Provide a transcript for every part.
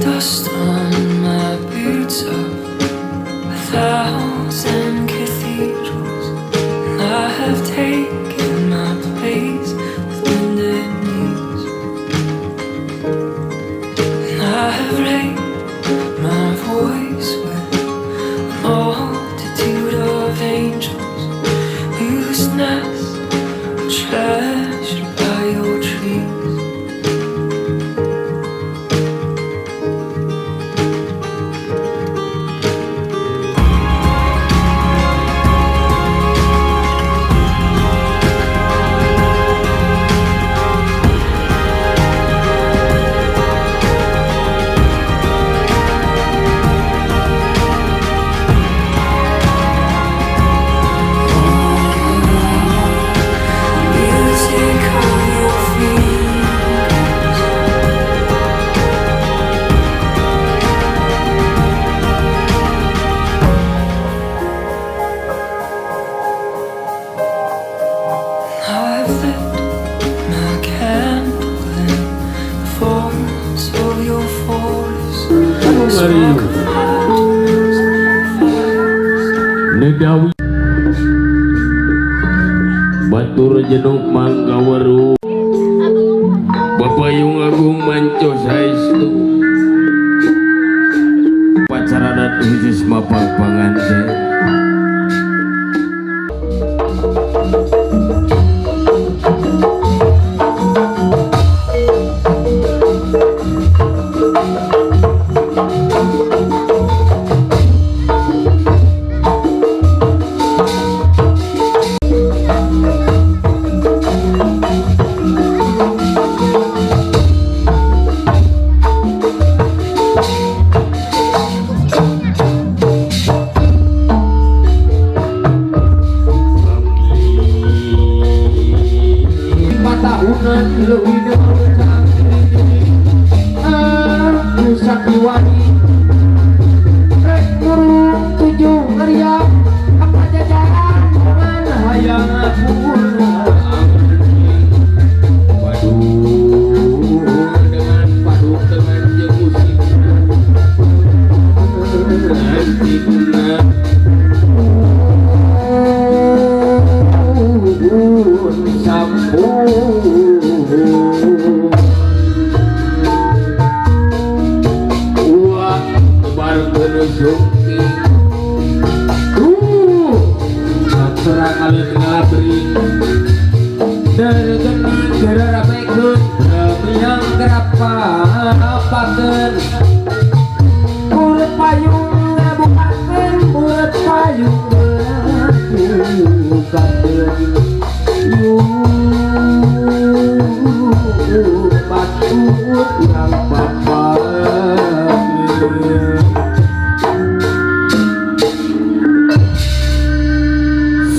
dust on my boots of 1,000 cathedrals, and I have taken my place with bended knees, and I have raised my voice with a multitude of angels whose nests are treasured by your trees. I've lit my candle in the folds of your forest. Negawi Batur Jenuk Manggawaru Bapayung Agung Manco Saestu Pacarana khusus mapang panganten.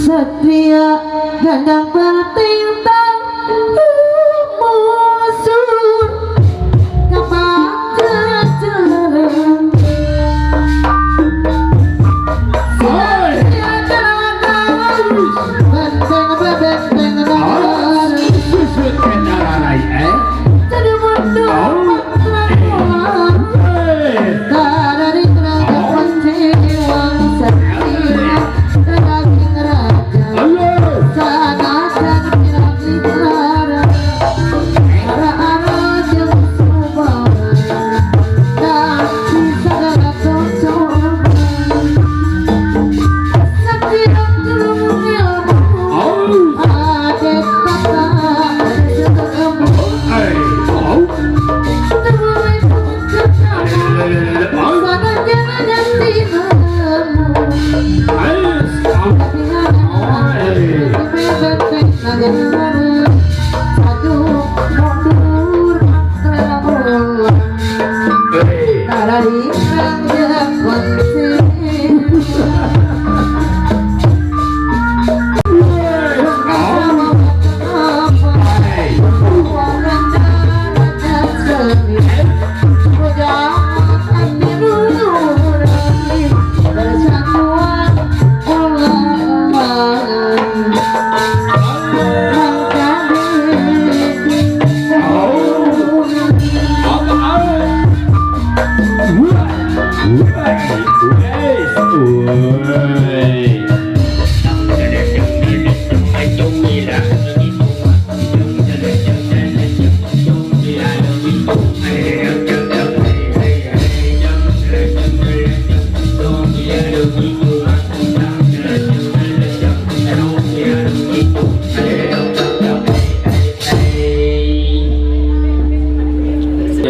Setia gandang bertintang musuh kapak kejaran. Setia gandang benteng benteng dalam Susut kendarai jadi mundur mengelawan dari tenaga penjiwang setia daging raja. Sana kira bicara arah-arah yang subah dan segala tontonan setiap ilmu ada kata segala terbuai pencetak sana jangan yang tindamu tapi aduh mundur terlalu dari raja konsen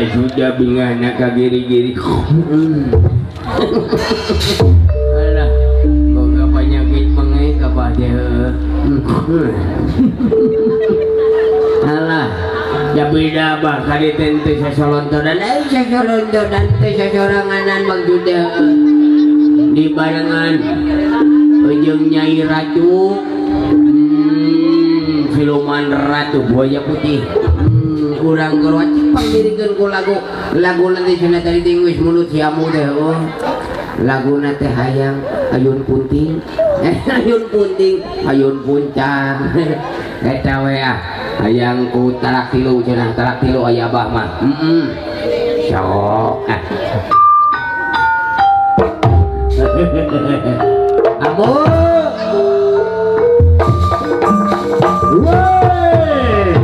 teh sudah bingana ka giri-giri. Alah, boga penyakit mengai ka bade. Alah, ya beda bah kali tente sasolontodan, sasolontodan teh sasoranganan Bang Juda. Di barengan ujung Nyai Ratu. Siluman Ratu Buaya Putih. Urang keluar pangdirikan ku lagu nanti sana tadi tinggus mulut siamu deh. Oh, lagu nanti hayang ayun punting, ayun punting, ayun puncang. Eta we hayang ku talak tilu cenah talak tilu aya abah mah. Sok. Abu. Wey.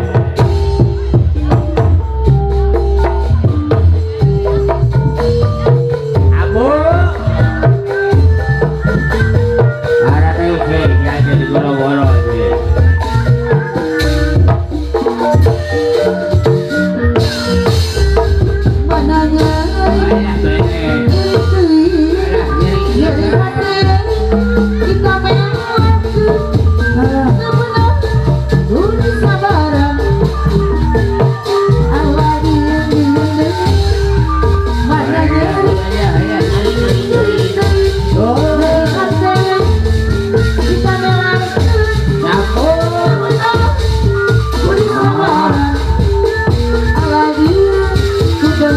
Abu. Ada teh ya jadi goro-goro sih. Mananya Ayah bener. dari hati kita mengaku sebenar udah sabaran Allah diri mananya dari hati kita mengaku udah sabaran Allah diri sudah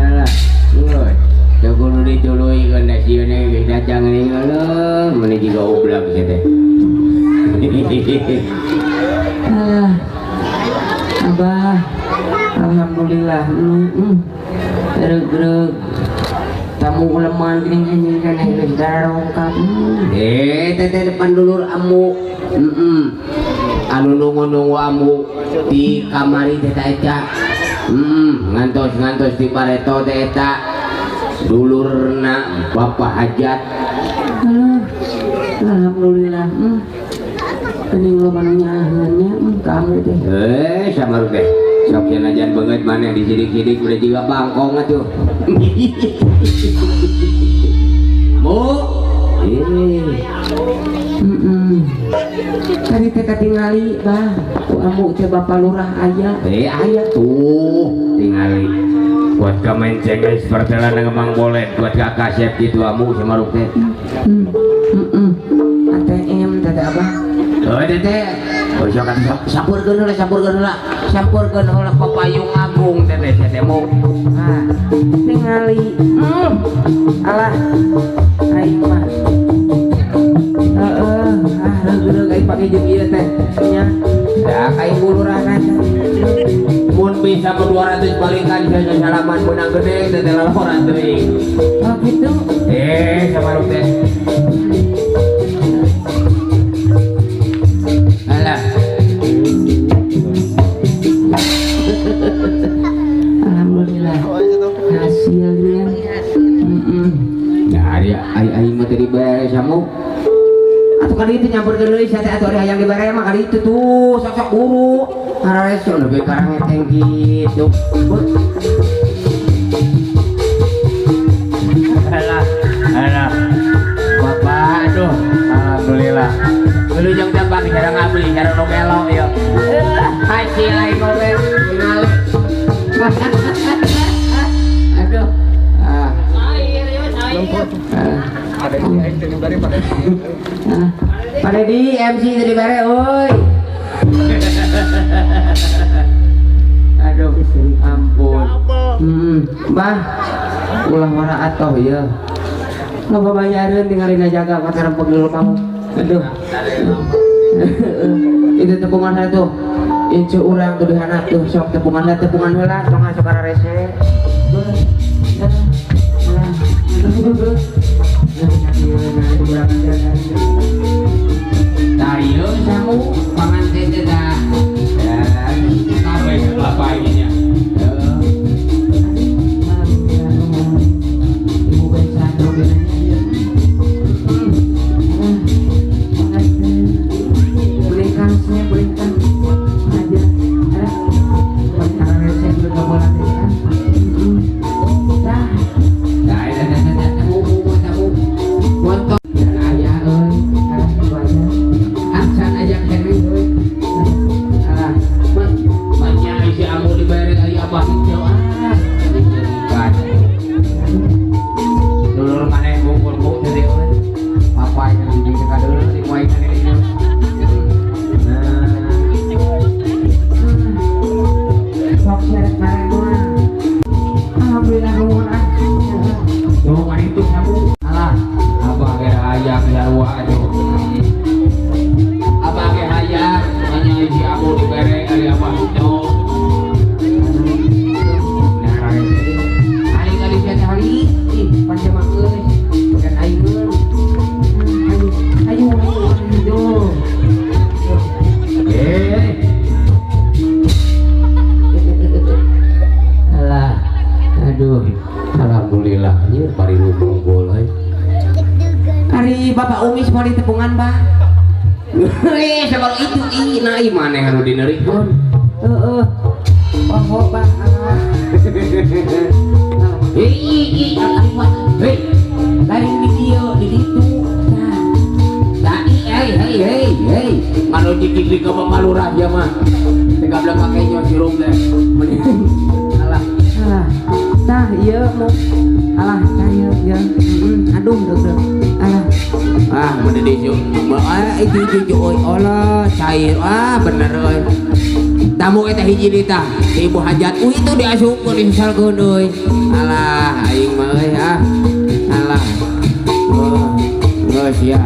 Alah, ngoi. Jago nu ditului kan nasione geus dacang ni eueuh, meuni jiga oblak teh teh. Abah, alhamdulillah. Gereg-gereg. Tamu uleman gini kan geus darongkap. Teh depan dulur amu. Anu nunggu-nunggu amu di kamari teh eta. Ngantos di pareto teh eta. Dulurna Bapak Hajat. Alhamdulillah. Kening lo manunya kamu teh. Sama teh. Sok jan banget maneh disidik-sidik udah juga bangkong atuh. Mu. Tadi teh katingali bah. Ku amu teh Bapak Lurah aya. Aya tuh tingali. Buat kemenceng guys pertelan ngemang boleh buat kakak chef gitu amu sama teh. ATM teh abah. Teh. Oh sok sampurkeun heula papayung agung teh mau. Tingali. Alah. Aing mah. Geureuh aing pake jeung ieu teh nya. Da kain bulurana. Mun bisa ke 200 balikan saya salaman menang gede teh laporan teuing. Oh gitu. Sama teh. Alah. Alhamdulillah. Hasilnya. Nah, aing mah teh dibere samu. Atuh kali itu nyampurkeun deui sia teh atuh hayang dibere mah kali itu tuh sok-sok buru. Harareso lebih karang ngeteng gitu. Alah. Bapak aduh, alhamdulillah. Wilujeng tembak cara ngabli, cara nu melo ieu. Haji lain ngomel, ningali. Aduh. Pada di MC dari bare oi. Aduh, ampun. Bah, ulah wara atoh ya. Loba bayareun tingalina jaga pacaran pegel kamu. Aduh. Itu tepungan saya tuh. Incu urang tuh dihanap tuh sok tepungan heula sok ngasok ka rese. Tayo samu panganten teh dah. Sampai kelapa ininya. Ibu bisa berikan saya berikan aja karena rese belum boleh kan. Dah. Alhamdulillah nuhun ah. Ngomong itu kamu. Alah, Abah ge hayang jarwa aduh. Abah ge hayang hanya si Abu dibere ari Abah itu. nah rese aing kali sia hari ih panjang euy bukan aing euy. Ayo aduh. Alah, aduh, Alhamdulillah nya pari rumong boleh. Ari Bapak Umi separi tepungan bah. Sabar itu nah ieu maneh anu dineurikeun. Heeh. Oh, bah. Hei, Lain video di ditu. tadi hei. Manu jikik ke Malurah ya mah. Tega belah pake nyo sirum teh. Alah. Tah ieu mu. Alah, tah ieu ya. Aduh, deg. Alah. Ah, mende di siu. Itu euy Allah cair. Bener euy. Tamu eta hiji deui tah. Ibu hajat itu diasupkeun disalkeun euy. Alah, aing mah euy Alah. Geus ya.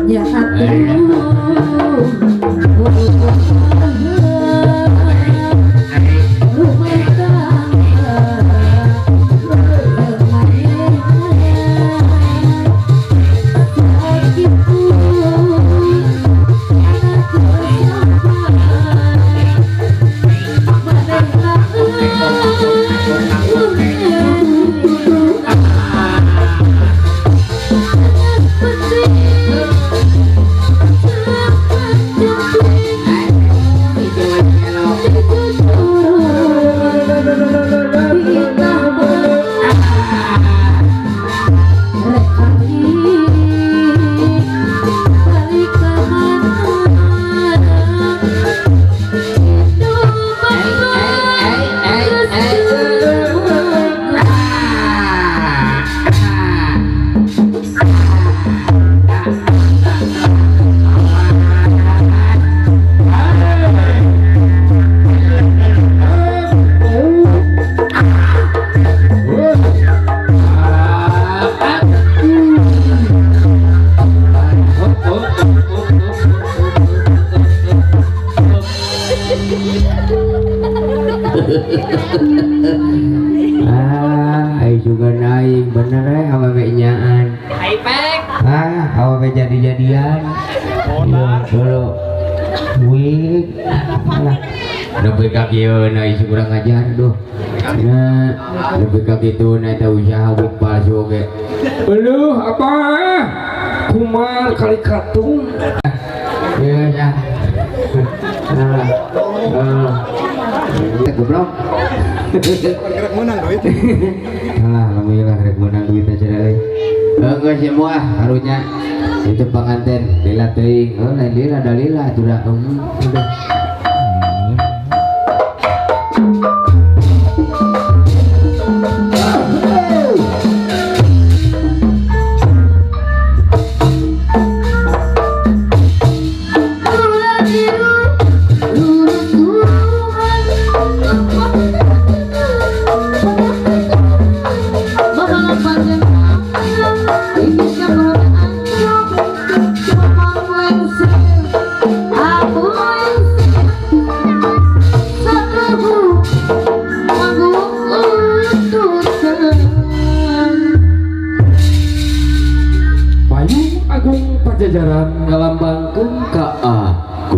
Ya Ai juga naik bener awewe nyaan. Awewe jadi-jadian. Dulu. Wih. Lah. Udah beka kieu na isi kurang ajar duh. Nah, lebih ke gitu nah eta usaha wik palsu oge. Aduh, apa? Kumar kali katung. Ya, ya. Goblok. Alah, alhamdulillah rek menang duit aja deh. Enggak semua harusnya itu pengantin lila teuing. Oh, lain lila ada lila atuh dah. Udah. Payung Agung Pajajaran ngalambangkeun ka aku.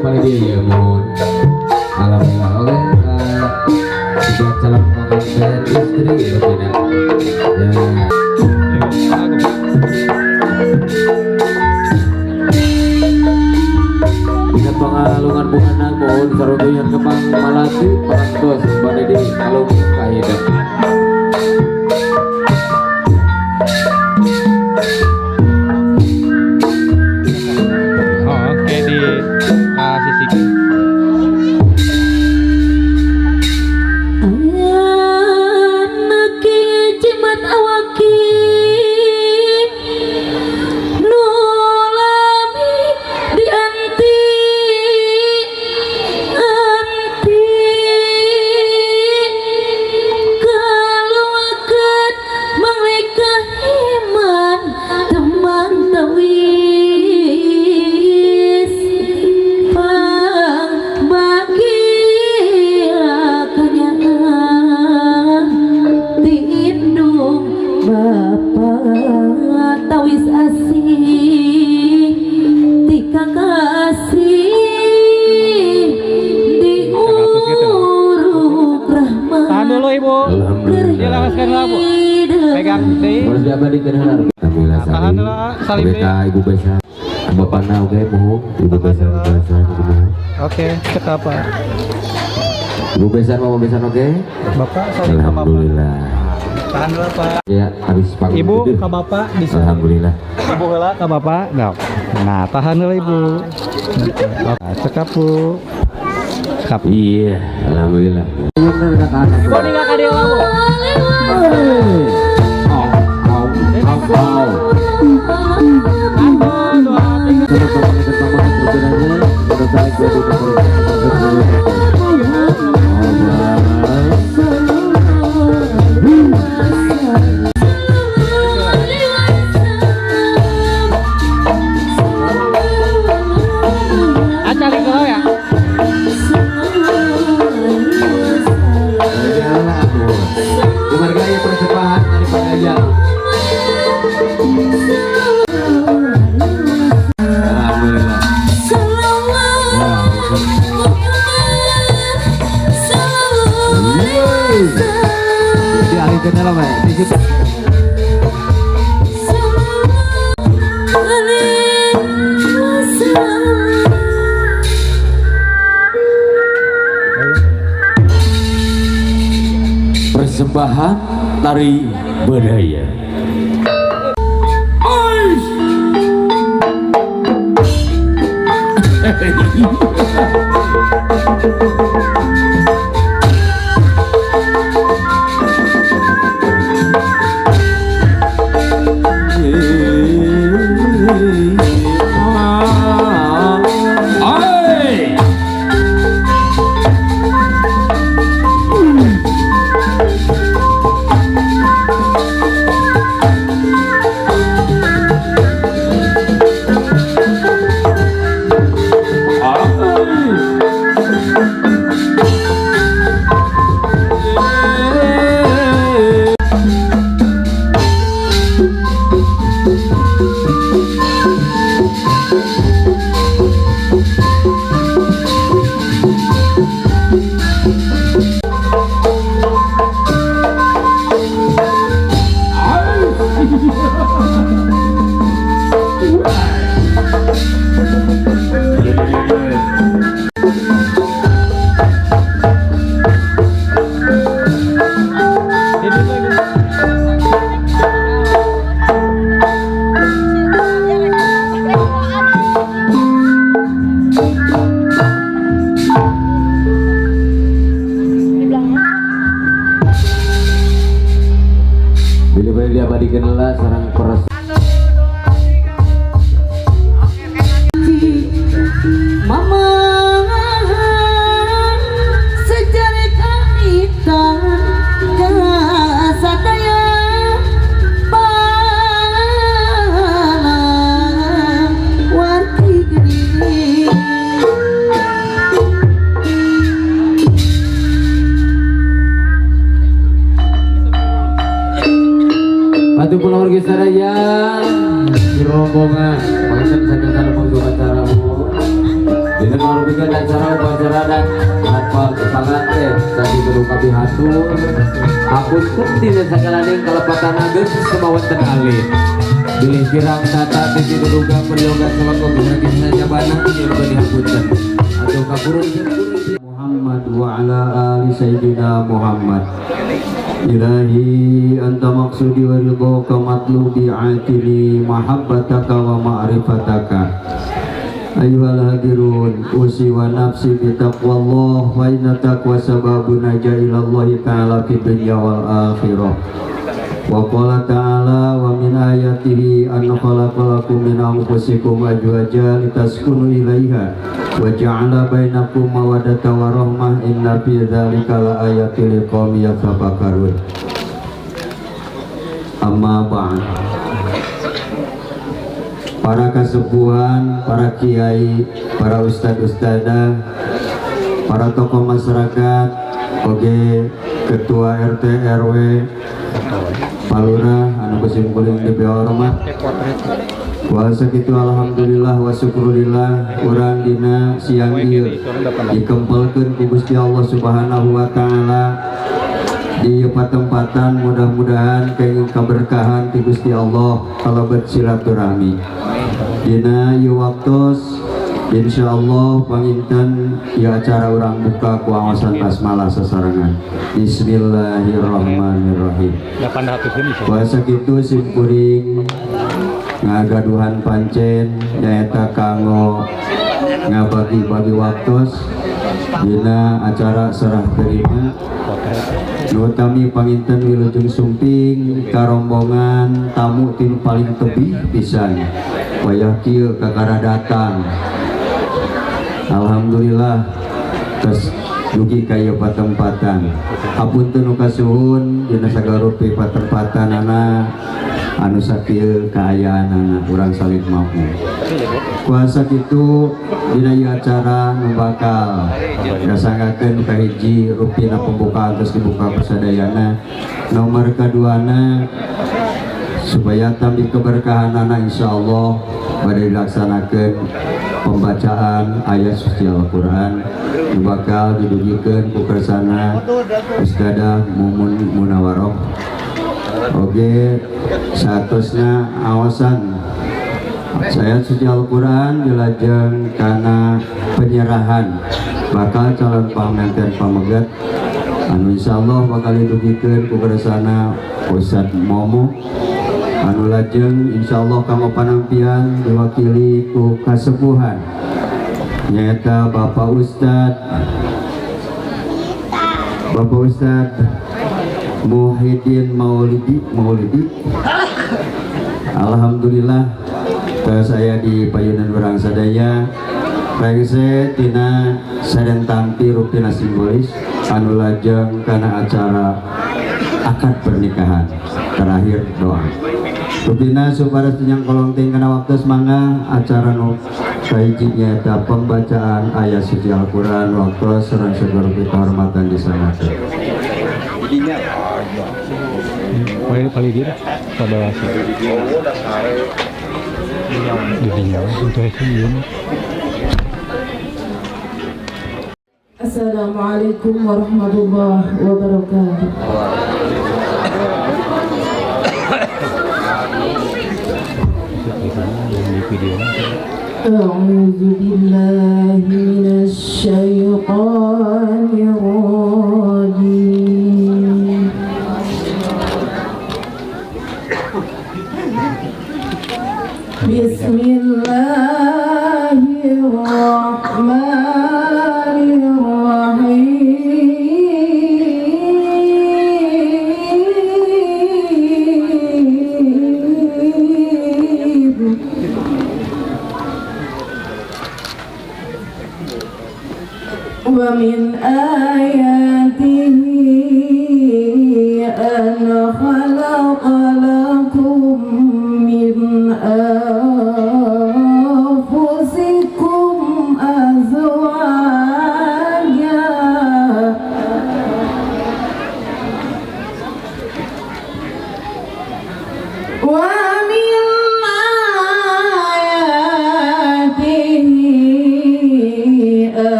paling dia ya mohon. Alhamdulillah. Oke, buat calon pengantin istri ya tidak. Ingat pengalungan buana mohon saruduyan kembang malati pantos pada di kalung kahidat. Oke di sisi Anaki jimat awaki nulami dianti anti kalau akan mereka iman teman tawis pang bagi kenyataan tindung Bapak tawis asih tika kasih diuruk rahmat tahan dulu ibu. Alhamdulillah. Dilepaskan dulu bu. Pegang di. Harus diabadikan harap. Alhamdulillah Tahan dulu salim. salimnya. Ibu Besa. Bapak na oke mohon. Ibu Besa mohon. Oke, cek apa? Ibu Besan mau besan oke? Bapak salim ke bapak. Alhamdulillah. Tahan dulu pak. Ya habis panggung Ibu gede. ke bapak bisa. Alhamdulillah. Ibu heula ke bapak. Nah, tahan dulu ibu. Nah, cekap bu. Cekap. Iya, alhamdulillah. Bener kata anak. Ibu tinggal ke dia bu. Cari kalau ya. Menghargai persembahan dari pengajian. Alhamdulillah. Jadi ahli kenal apa ya? Di situ. Persembahan tari budaya. Bila diabadikan lah sarang peres. Mama sejarah kamitan kasataya palang warti geni. Batu Pulau Orgi Saraya di rombongan. Makanya saya kalau mau acara Dengan orang kegiatan acara upacara dan apa kepanganten tadi kudu kabihatur apunten dina sakalaning kalepatan ageus kemawanten alih bilih kirang tata titi duduga peryoga salakot saking sajabana ieu dihapunten atuh kapurun Muhammad wa ala ali sayyidina Muhammad Ilahi anta maksudi wa ridhaka matlubi atini mahabbataka wa ma'rifataka Ayuhal hadirun usi wa nafsi bi taqwallah wa inna taqwa sababun naja ilallahi ta'ala fid dunya wal akhirah wa qala ta'ala wa min ayatihi an khalaqalakum min anfusikum azwajan litaskunu ilaiha wa ja'ala bainakum mawaddatan wa rahmah inna fi dzalika laayatil liqaumin yatafakkarun amma ba'd. Para kasepuhan, para kiai, para ustad-ustadah, para tokoh masyarakat, oge ketua RT RW, palurah, anu kusim kuling di hormat. Kuasa kitu alhamdulillah wa syukurillah urang dina siang ieu dikempelkeun ku Gusti Allah Subhanahu wa taala di tempatan mudah-mudahan kenging keberkahan ti Gusti Allah kalau bersilaturahmi dina ieu waktos insyaallah panginten ieu acara urang buka ku awasan basmalah sasarangan. Bismillahirrahmanirrahim. Kuasa kitu simkuring ngagaduhan pancen nyaeta kanggo ngabagi-bagi waktos dina acara serah terima utami panginten wilujeng sumping karombongan tamu tim paling tebih pisan wayah kieu kakara datang alhamdulillah tes dugi kaya patempatan hapunten nu kasuhun dina sagarupi patempatanana anu sakieu kaayaanana urang salih mampu kuasa kitu dina ieu acara nu bakal dasangkeun ka hiji rupina pembukaan geus dibuka persadayana nomor kaduana supaya tambi keberkahanana insyaallah bade dilaksanakeun pembacaan ayat suci Al-Qur'an nu bakal didugikeun ku kersana Ustadzah Mumun Munawaroh oge saatosna awasan saya suci Al-Quran dilajeng karena penyerahan bakal calon pamanten pamegat anu insyaallah bakal didugikeun ku kersana Ustadz Momo anu lajeng insyaallah kanggo panampian diwakili ku kasepuhan nyaeta Bapak Ustadz Muhyiddin Maulidi alhamdulillah saya di payunan urang sadaya rengse tina saden tampi rupina simbolis anu lajeng kana acara akad pernikahan terakhir doa rupina supados tinyang kolongting kana waktu mangga acara nu kahiji nyaeta pembacaan ayat suci Al-Qur'an waktu sareng segala kehormatan di sana. Paling dia pada Assalamualaikum warahmatullahi wabarakatuh. A'udzu billahi minasy syaithanir rajim. Bismillahirrahmanirrahim. Wa min ayatihi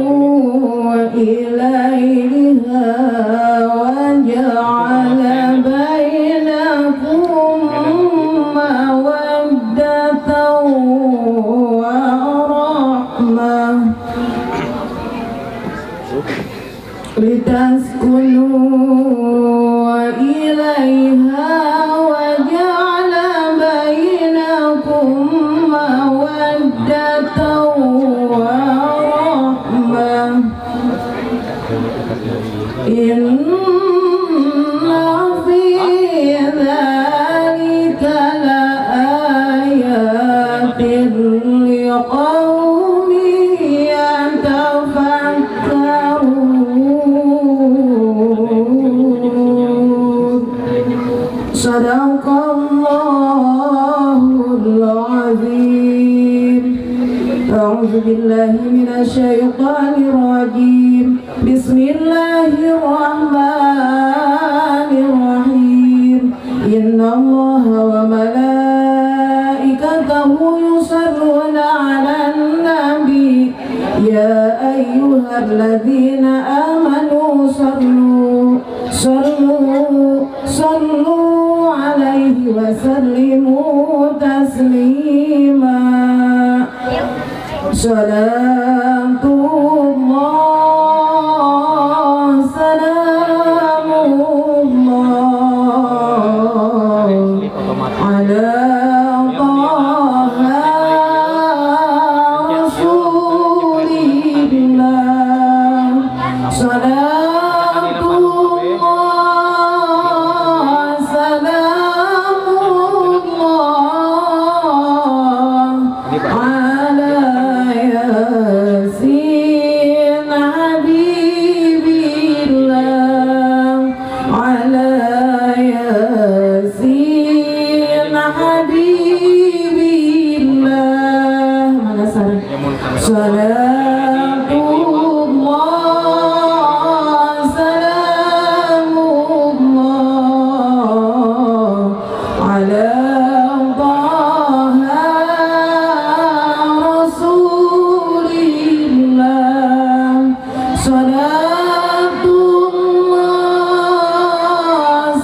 لتسكنوا إليها وجعل بينكم مودة ورحمة لتسكنوا إليها وجعل بينكم مودة ورحمة إن في ذلك لآيات لقوم يتفكرون صدق الله العظيم أعوذ بالله من الشيطان الرجيم بسم الله الرحمن الرحيم إن الله وملائكته يصلون على النبي يا أيها الذين آمنوا صلوا عليه وسلموا تسليما صلاة الله سلام الله على طه رسول الله صلاة الله سلام الله على ياسين حبيب الله على ياسين حبيب الله صلاة الله سلام الله على طه رسول الله صلاة الله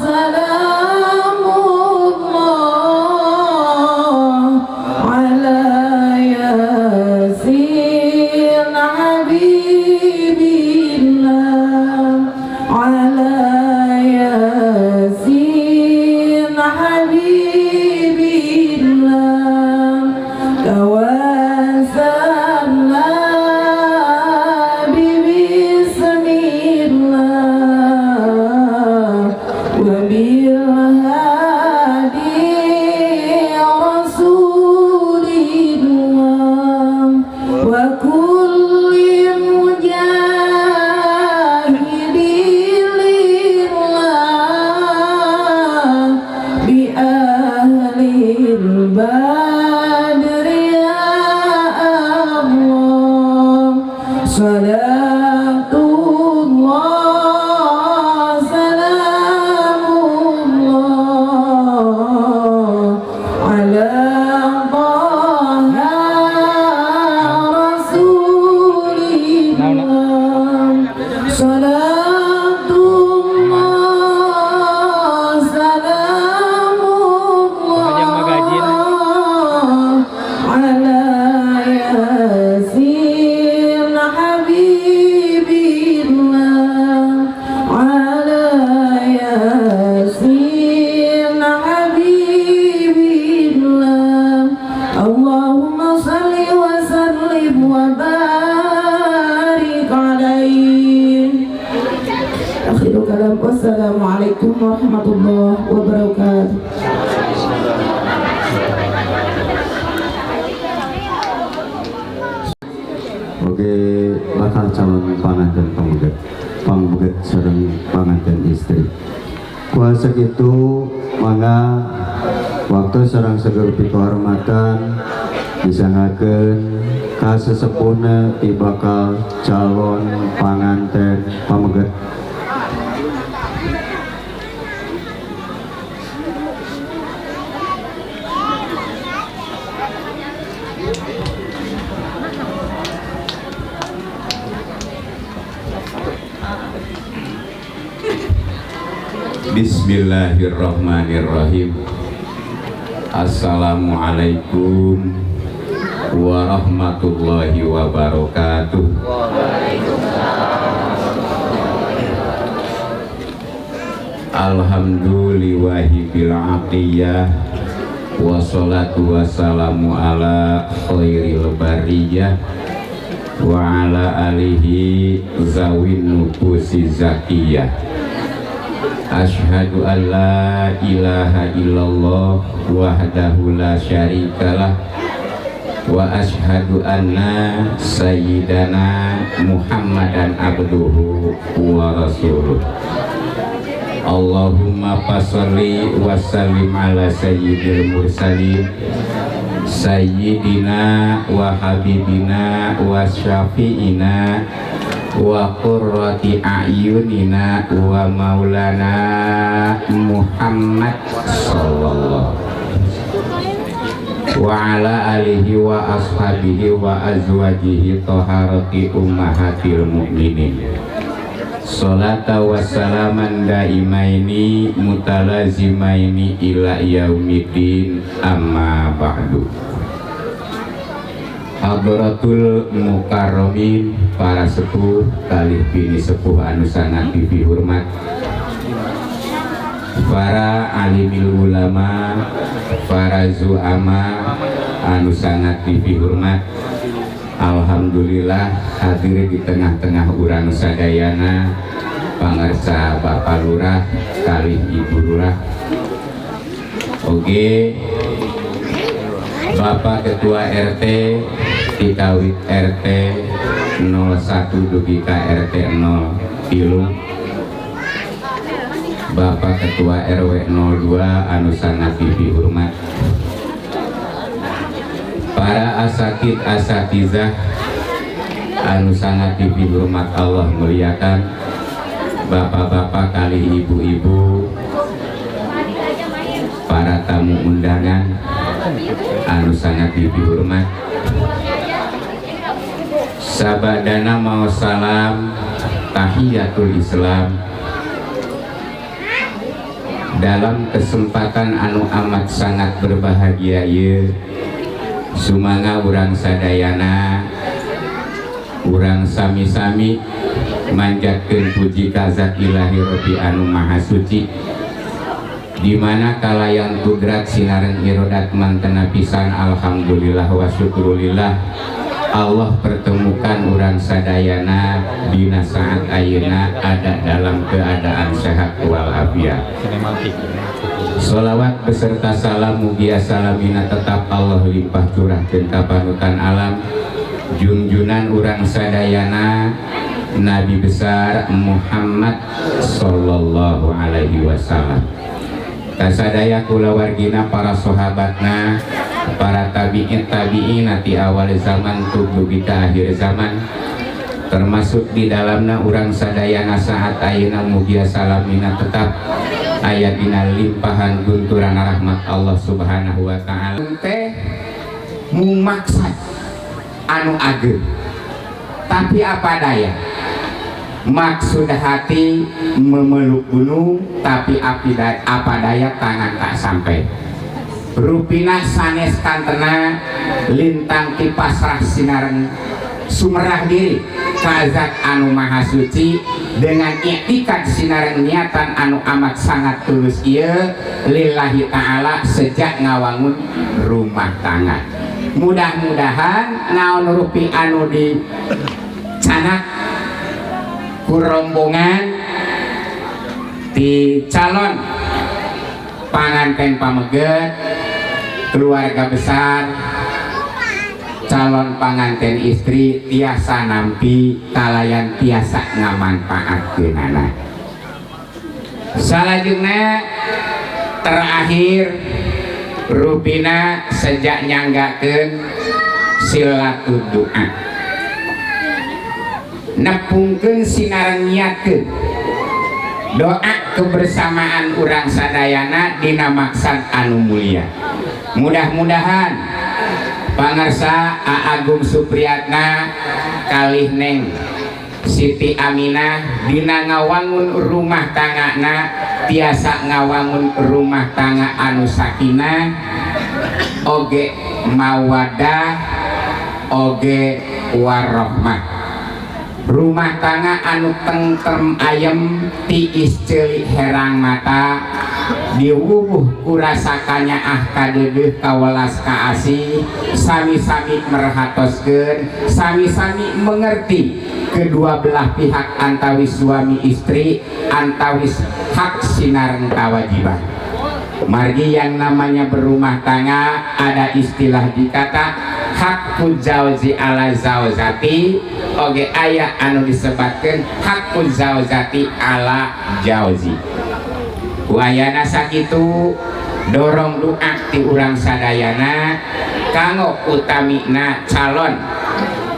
سلام الله على ياسين حبيب الله على ياسين حبيب الله توسلنا بسم الله وبالهادي رسول الله وكل مجاهد لله بأهل البدر يا الله صلاة الله سلام الله على طه رسول الله صلاة الله سلام الله على ياسين حبيب الله على ياسين حبيب الله اللهم صل وسلم وبارك عليه آخر كلام والسلام عليكم ورحمة الله وبركاته. Oke, bakal calon panganten pangbuget sareng panganten istri. Kuasa gitu mangga waktu sareng seger pituharmatan disangakeun ka sesepuna ti bakal calon panganten pameget. Bismillahirrahmanirrahim. Assalamualaikum warahmatullahi wabarakatuh. Alhamdulillahi bil aqiyah wassalatu wassalamu ala khairil bariyah wa ala alihi zawin nufusi zakiyah. Asyhadu an la ilaha illallah wahdahu la syarikalah wa asyhadu anna sayyidana Muhammadan abduhu wa rasuluh. Allahumma fasholli wa sallim ala sayyidil mursalin sayyidina wa habibina wa syafi'ina wa qurrati a'yunina wa maulana Muhammad sallallahu wa ala alihi wa ashabihi wa azwajihi taharati ummahatil mu'minin. Salata wa salaman daimaini mutalazimaini ila yaumiddin, amma ba'du. Hadratul mukarramin, para sepuh kalih bini sepuh anu sangat dihormat, para alimil ulama, para zuama anu sangat dihormat. Alhamdulillah hadir di tengah-tengah urang sadayana pangarsa Bapak Lurah kalih Ibu Lurah, oge Bapak Ketua RT Tikawit RT 01 dugi ka RT 03, Bapak Ketua RW 02 anu sangat dihormat, para asatid asatizah anu sangat dihormat Allah muliakan, bapak-bapak kali ibu-ibu, para tamu undangan anu sangat dihormat. Sabadana mau salam tahiyatul Islam dalam kesempatan anu amat sangat berbahagia ieu. Sumanga urang sadayana, urang sami-sami manjatkeun puji ka Zat Ilahi Rabbi anu Maha Suci, di mana kalayan kudrat sinareng irodat mantena pisan. Alhamdulillah wa syukrulillah Allah pertemukan urang sadayana dina saat ayeuna ada dalam keadaan sehat walafiat. Sholawat beserta salam mugia salamina tetap Allah limpah curahkeun ka panutan alam junjunan urang sadayana Nabi besar Muhammad sallallahu alaihi wasallam. Kasadaya kula wargina para sahabatna, para tabi'in ti awal zaman dugi ka akhir zaman, termasuk di dalamna urang sadayana saat ayeuna mugia salamina tetap aya dina limpahan gunturan rahmat Allah subhanahu wa ta'ala. Teh mumaksad anu ageun, tapi apa daya maksud hati memeluk gunung, tapi apa daya tangan tak sampai. Rupina sanes kantena lintang ti pasrah sinareng sumerah diri ka Zat anu Maha Suci dengan iktikad sinareng niatan anu amat sangat tulus ieu lillahi ta'ala sejak ngawangun rumah tangga. Mudah-mudahan naon rupi anu di canak ku rombongan di calon panganten pameget keluarga besar calon panganten istri tiasa nampi kalayan tiasa ngamanfaatkeunana. Salajengna terakhir rupina sejak nyanggakeun silatul doa, nepungkeun sinareng niatkeun doa kebersamaan urang sadayana dina maksad anu mulia. Mudah-mudahan pangarsa Agung Supriyatna kalih Neng Siti Aminah dina ngawangun rumah tanggana tiasa ngawangun rumah tangga anu sakinah oge mawadah oge warahmah, rumah tangga anu tentrem ayem tiis celik herang mata diwuwuh kurasakannya kadeudeuk kawelas kaasih sami-sami merhatoskeun sami-sami mengerti kedua belah pihak antawis suami istri antawis hak sinareng kawajiban. Margi yang namanya berumah tangga ada istilah dikata hakku zauji ala zaujati oge aya anu disebutkeun hakku zaujati ala jauzi. Wayana sakitu dorong doa ti urang sadayana kanggo utamina calon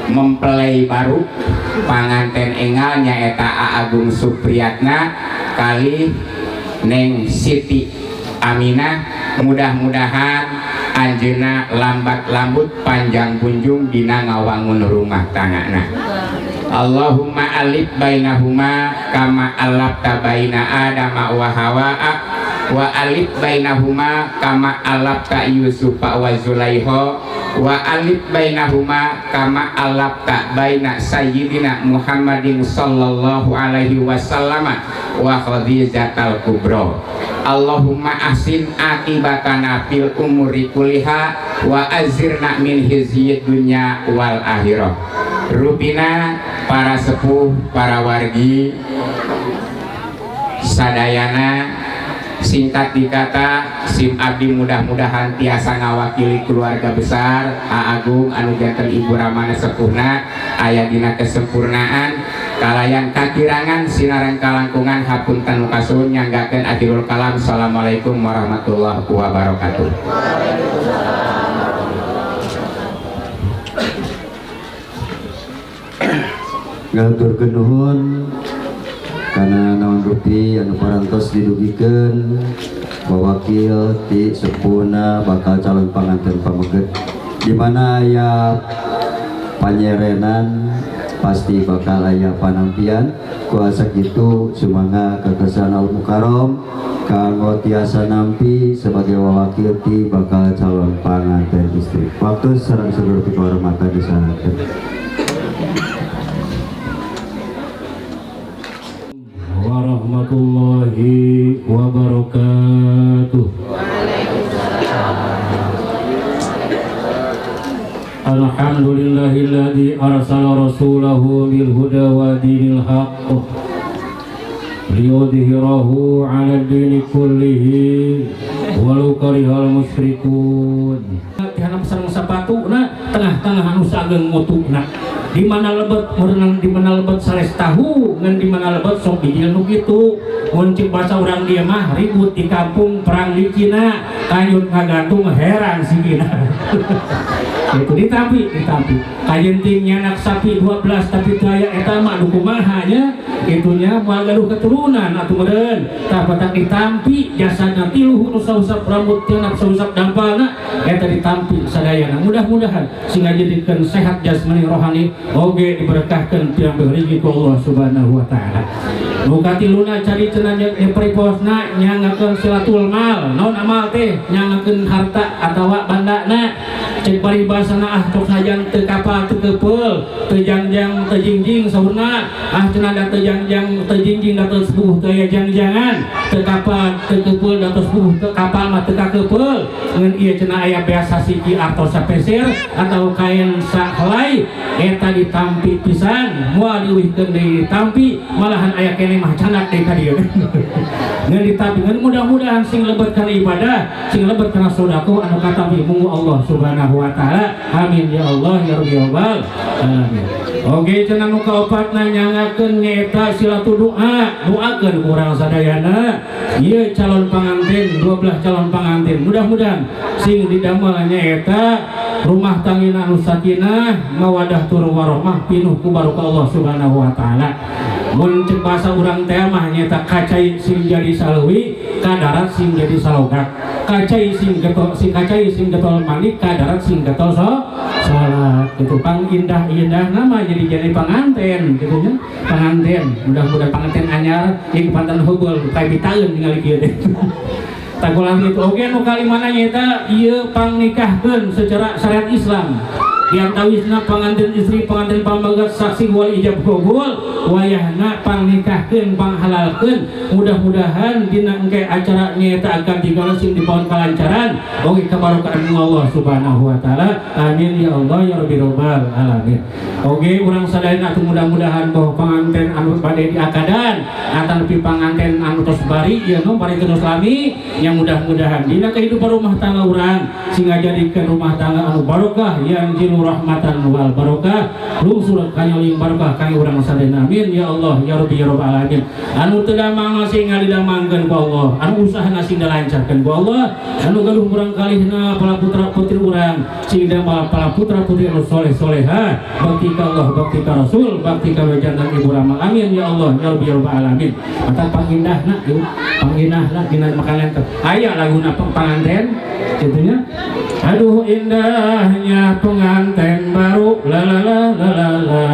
mempelai baru panganten enggal nyaeta Agung Supriyatna kali Neng Siti Aminah, mudah-mudahan anjeunna lambat lambut panjang kunjung dina ngawangun rumah tanggana. Allahumma alif bainahuma kama alafta baina Adama wa Hawa'a wa alif bainahuma kama alafta Yusufa wa Zulaiha wa alif bainahuma kama alafta baina Sayyidina Muhammadin sallallahu alaihi wasallam wa Khadijatal Kubra. Allahumma ahsin akibatana fil umuri kulliha wa azirna min hizyid dunya wal akhirah. Rupina para sepuh, para wargi sadayana singkat dikata sim abdi mudah-mudahan tiasa ngawakili keluarga besar Agung anu janten Ibu Ramana sepuhna aya dina kesempurnaan kalayan kakirangan sinareng kalangkungan hapunten mukasun nyanggakeun akhirul kalam. Assalamualaikum warahmatullahi wabarakatuh. Ngaturkeun nuhun karena naon rupi anu parantos didugikeun wawakil ti sepuhna bakal calon panganten pameget di mana aya panyerenan pasti bakal aya panampian kuasa gitu sumangga kekesan al mukarom kanggo tiasa nampi sebagai wawakil ti bakal calon panganten istri. Waktu sareng seluruh kehormatan disanakeun. Warahmatullahi wabarakatuh. Alhamdulillahilladzi arsala rasulahu bil huda wa dinil haqq liyudhhirahu 'ala ad-dini kullihi walau karihal musyrikun. Tihanam sareng sapatuna tengah-tengah anu sageng mutuna di mana lebet merenang di mana lebet sales tahu ngan di mana lebet sok bijil nu kitu mun cik bahasa urang dia mah ribut di kampung perang di Cina kayut ngagantung heran si Cina. Itu ditampi kajentingnya anak sapi 12 tapi daya eta mah nu kumahanya itunya moal gaduh keturunan atuh meureun tah batak ditampi jasana tiluh nu sausap rambutna sausap dampalna eta ditampi sadayana. Mudah-mudahan sing ngajadikeun sehat jasmani rohani oge diberkahkeun piambeuh rezeki Allah Subhanahu wa taala. Nu katiluna cari cenah priposna nyangakeun silatul mal. Naon amal teh? Nyangakeun harta atawa bandana. Cek paribasana tok sajan teu kapal teu kepeul, teu jangjang teu jingjing saurna. Cenah da teu jangjang teu jingjing da teu sepuh teu aya jangjangan, teu kapal teu kepeul da teu sepuh teu kapal mah teu kakepeul. Ngan ieu cenah aya biasa siji artos sapesir atau kain sahelai eta ditampi pisan, moal diuihkeun deui ditampi malahan aya keneh mah canak deui ka dieu. Ngan ditampi ngan mudah-mudahan sing lebet kana ibadah, sing lebet kana sedekah anu katampi munggu Allah Subhanahu wa taala. Amin ya Allah ya Rabbi Rabbal alamin. Oge cenah nu kaopatna nyangakeun nyaeta silatu doa, doakeun urang sadayana ieu calon pangantin 12 calon pangantin. Mudah-mudahan sing didamel nyaeta rumah tanggina anu sakinah mawadah tur warahmah pinuh ku barokah Allah Subhanahu wa taala. Mun cek bahasa urang teh mah nyaeta kacai sing jadi saleuwi kadarat sing jadi salogak. Kacai sing getol si kacai sing getol manik kadarat sing getol salat. itu pang indah nama jadi panganten gitu nya panganten mudah-mudahan panganten anyar yang pantan hubul kayak bitaeun ningali kieu teh tagolan gitu oke nu kalimana nyaeta ieu pang nikahkeun secara syariat Islam diantawisna panganten istri panganten pambagat saksi wali ijab qabul wayahna pang nikahkeun pang halalkeun mudah-mudahan dina engke acara nyaeta akan digalasin di pohon kalancaran oge kabarokaan Allah subhanahu wa taala amin ya Allah ya rabbil alamin oge urang sadayana atuh mudah-mudahan bahwa panganten anu bade diakadan atanepi panganten anu tos bari ieu nu bari terus lami yang mudah-mudahan dina kehidupan rumah tangga urang sehingga jadikeun rumah tangga anu barokah yang jilu rahmatan wal barokah lungsur kanyoling barokah kang urang sadayana amin ya Allah ya rabbi ya rabbal alamin anu teu damang sing ngalidamangkeun ku Allah anu usahana sing dilancarkeun ku Allah anu galuh urang kalihna para putra putri urang sing damel para putra putri anu saleh salehah bakti ka Allah bakti ka Rasul bakti ka jantan ibu rama amin ya Allah ya rabbi ya rabbal alamin mata pangindahna yuk pangindahna dina makanan aya laguna panganten gitunya aduh indahnya pengantin baru la la la la la la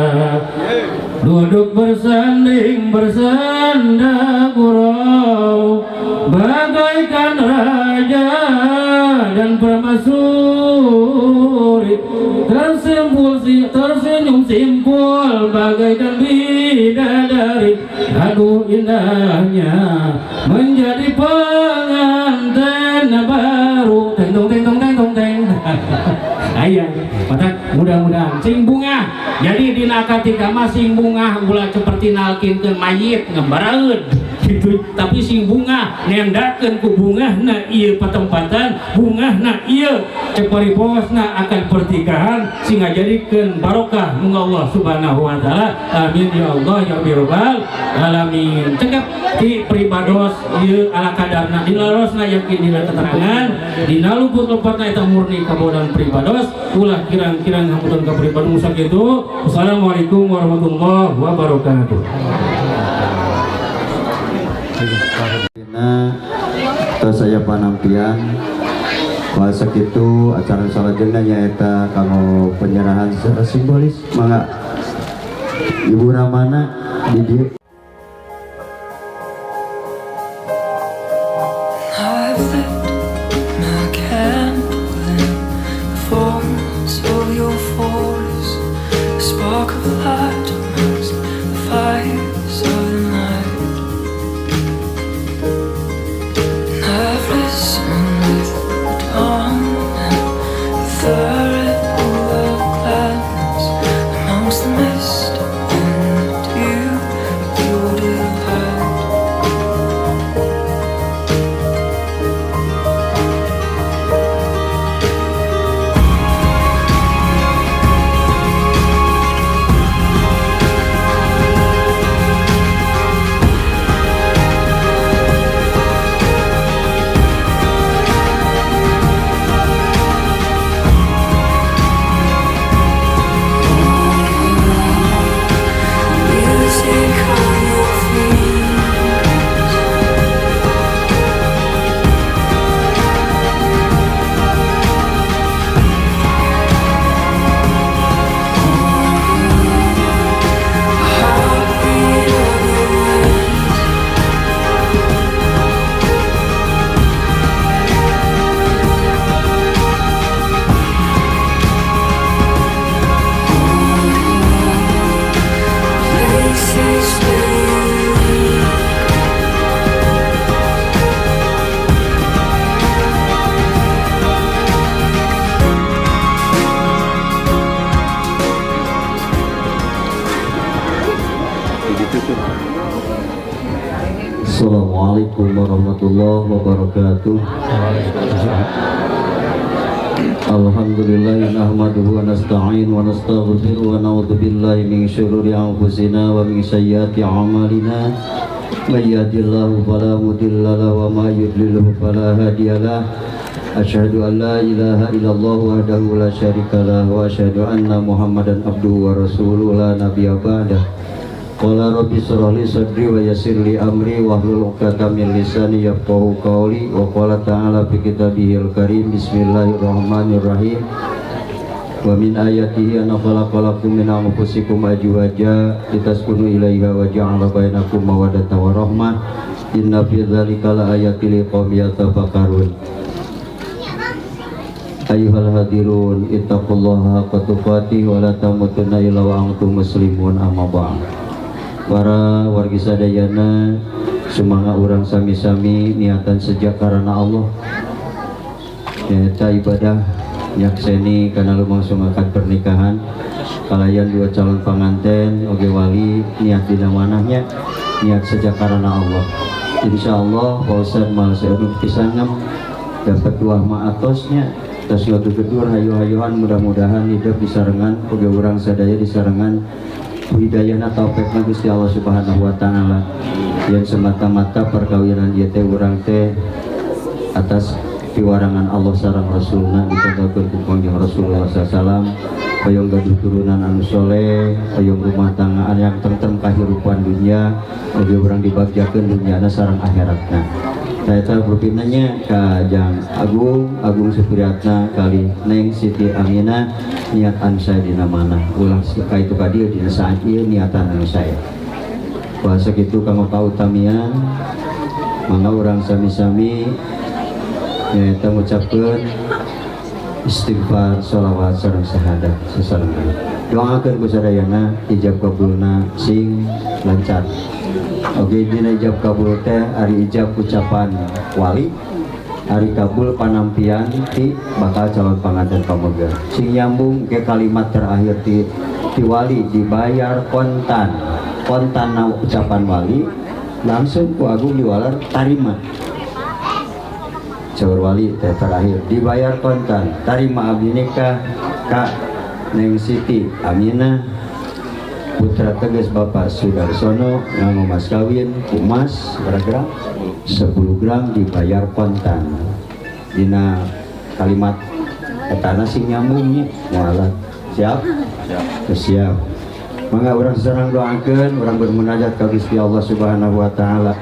duduk bersanding bersanda gurau bagaikan raja dan permaisuri tersenyum simpul bagaikan bidadari aduh indahnya menjadi pengantin baru teng tong teng tong teng tong teng ayah mata mudah-mudahan sing bunga jadi dina katika mah sing bunga ulah seperti nalkinkeun mayit ngembaraeun gitu tapi sing bunga nendakeun ku bungahna ieu patempatan bungahna ieu cek paribosna akan pertikahan sehingga jadikeun barokah muga Allah subhanahu wa taala amin ya Allah ya rabbal alamin cekap ti pribados ieu ala kadarna dilarosna yakin dina tetangan dina luput-luputna eta murni kabodan pribados ulah kirang-kirang ngapunten ka pribados sakitu assalamualaikum warahmatullahi wabarakatuh. Terus saya panampian bahasa gitu acara salajengna nyaeta kanggo penyerahan secara simbolis mangga Ibu Ramana di dieu. I've lit my candle in the folds of your forest, a spark of light amongst the fires of the night. And I've listened with the dawn and the ripple of gladness amongst the mist and the dew you divide. Music on your fingers, heartbeat of your wings. Places where you lead. Assalamualaikum warahmatullahi wabarakatuh. Alhamdulillah nahmaduhu wa nasta'in wa nastaghfiruh wa na'udzu billahi min syururi anfusina wa min sayyiati a'malina may yahdihillahu fala mudilla lahu wa may yudlil fala hadiyalah asyhadu an la ilaha illallah wahdahu la syarika lahu wa asyhadu anna muhammadan abduhu wa rasuluhu la nabiyya ba'dah. Qala rabbi shrah li sadri wa yassir li amri wahlul 'uqdatam min lisani yafqahu qawli wa qala ta'ala fi kitabihil karim bismillahirrahmanirrahim Wa min ayatihi anna khalaqalakum min anfusikum azwaja litaskunu ilaiha wa ja'ala bainakum mawaddatan wa rahmah. Inna fi dzalika laayatil liqaumin yatafakkarun. Ayyuhal hadirun ittaqullaha haqqa tuqatih wa la tamutunna illa wa antum muslimun amma ba'd. Para wargi sadayana, semangat orang sami-sami niatan sejak karena Allah. Nyata ibadah nyakseni karena lumangsung akan pernikahan kalayan dua calon pengantin oge wali niat dina manahnya niat sejak karena Allah. Insyaallah Pak Ustaz mal seuduk pisanam dapat dua maatosnya tas ngadugedur hayu-hayuhan mudah-mudahan hidup di sarengan oge urang sadaya di sarengan hidayahna taufeqna Gusti Allah Subhanahu wa taala. Yang semata-mata perkawinan ieu teh urang teh atas piwarangan Allah sareng Rasulna dicontohkeun ku Kangjeng Rasulullah sallallahu hoyong gaduh turunan anu soleh, hoyong rumah tangga yang tentrem kahirupan dunia, oge urang dibagjakeun dunyana sareng akhiratna. Saya tahu berpinanya Kajang Agung Supriyatna kali Neng Siti Aminah niat anu saya dina mana ulah ka itu ka dieu dina saat ieu niatan anu saya. Puasa kitu kanggo pautamian mangga urang sami-sami nyaeta ngucapkeun istighfar, sholawat sareng syahadat sasarengan. Doakeun ku sadayana ijab kabulna sing lancar. Oke dina ijab kabul teh ari ijab ucapan wali, ari kabul panampian ti bakal calon pengantin pamegar. Sing nyambung ke kalimat terakhir ti wali dibayar kontan ucapan wali langsung ku Agung diwalar tarima. Caur wali teh terakhir dibayar kontan tarima abdi nikah ka Neng Siti Aminah putra tegas Bapak Sudarsono nganggo mas kawin ku mas berapa gram 10 gram dibayar kontan dina kalimat etana sing nyambungnya mualat siap mangga urang sareng doakeun urang bermunajat ka Gusti Allah Subhanahu wa taala.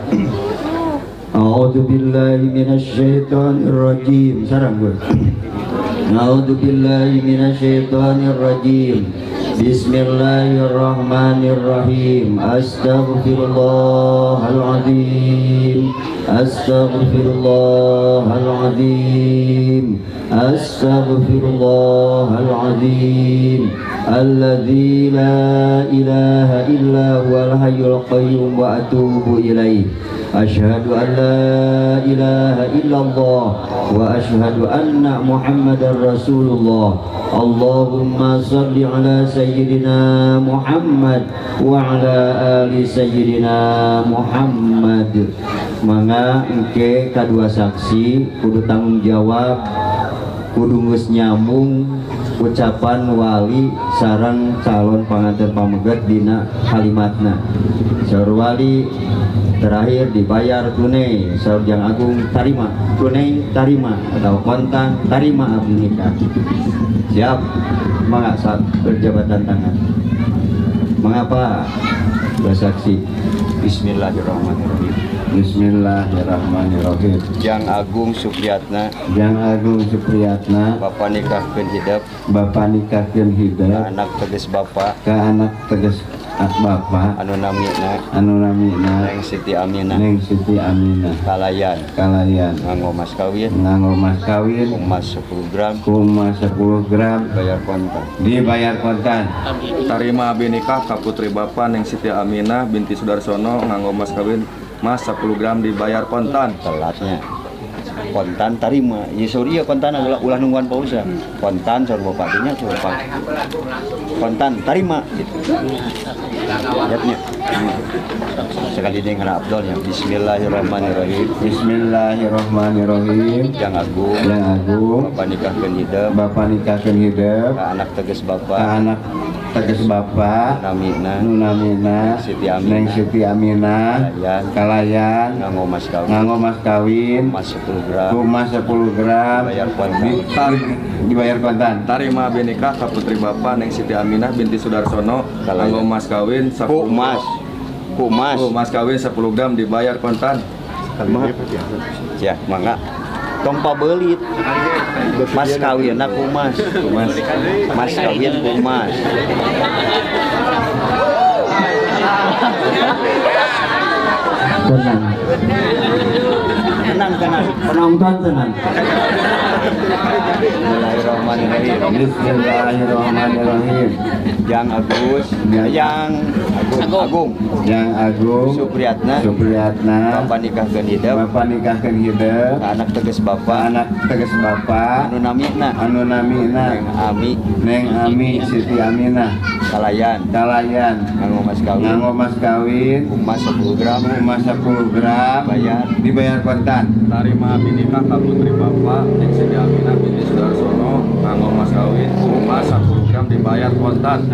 A'udzu billahi minasy syaithanir rajim. Sareng gue. A'udzu billahi minasy syaithanir rajim. Bismillahirrahmanirrahim. Astaghfirullahaladzim. Astaghfirullahaladzim. Astaghfirullahaladzim. Alladzi la ilaha illa huwal hayyul qayyum wa atubu ilaih. Asyhadu an la ilaha illallah wa asyhadu anna Muhammadar Rasulullah. Allahumma shalli ala sayyidina Muhammad wa ala ali sayyidina Muhammad. Mangga engke kadua saksi kudu tanggung jawab kudu geus nyambung ucapan wali sareng calon pengantin pamegat dina kalimatna. Saur wali terakhir dibayar tunai, Sarjang Agung tarima tunai tarima atau kontan tarima abdi nikah. Siap mangga saat berjabatan tangan. Mengapa bersaksi? Bismillahirrahmanirrahim. Bismillahirrahmanirrahim. Jang Agung Supriyatna Bapak nikahkeun hidup anak tegas Bapak anu namina Neng Siti Aminah kalayan nganggo mas kawin kumas 10 gram dibayar kontan tarima abdi nikah ka putri Bapak Neng Siti Aminah binti Sudarsono nganggo mas kawin mas 10 gram dibayar kontan. Telatnya kontan tarima ya sorry ya kontan adalah ulah nungguan pausa kontan saur bapaknya kontan tarima gitu lihatnya sekali dengan Abdulnya. Bismillahirrahmanirrahim. Jang Agung Bapak nikahkeun hidup ka anak tegas Bapak Nunamina Neng Siti Aminah kalayan nganggo mas kawin mas 10 gram dibayar kontan Tarima abdi nikah ka putri Bapak Neng Siti Aminah binti Sudarsono nganggo mas kawin 10 mas kawin 10 gram dibayar kontan. Ya, mangga tong pabelit mas kawin aku mas kawin ku mas tenang penonton tenang. Bismillahirrahmanirrahim. Yang Agus, yang Agung, Supriyatna, Bapak nikahkeun hideung, anak teges Bapak, anu namina, Neng Ami, Siti Aminah, Kalayan, nganggo mas kawin, emas 10 gram, dibayar kontan. Tarima binikah ka putri Bapak yang Siti Aminah binti Sudarsono nganggo mas kawin emas 10 gram dibayar kontan.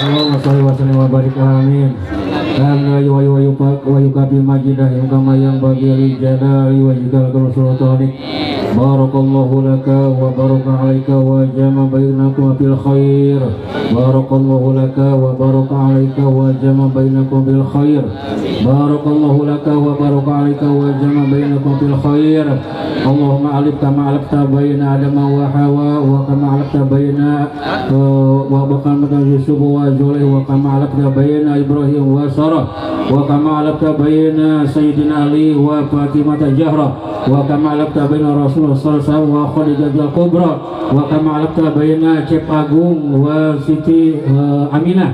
Allahumma sholli wa sallim wa barik amin. Wa yukabil majidah yang kama yang bagi al-jalali wa jidal sultanik. Barakallahu laka wa baraka alaika wa jama bainakum bil khair. Barakallahu laka wa baraka alaika wa jama bainakum bil khair. Barakallahu laka wa baraka alaika wa jama bainakum bil khair. Allahumma alif kama alafta baina Adam wa Hawa wa kama alafta baina wa bakal Yusuf wa Zulay wa kama alafta baina Ibrahim wa Sarah wa kama alafta baina Sayyidina Ali wa Fatimah Zahra wa kama alafta baina Rasulullah sallallahu alaihi wasallam wa Khadijah al-Kubra wa kama alafta baina Cep Agung wa Siti Aminah.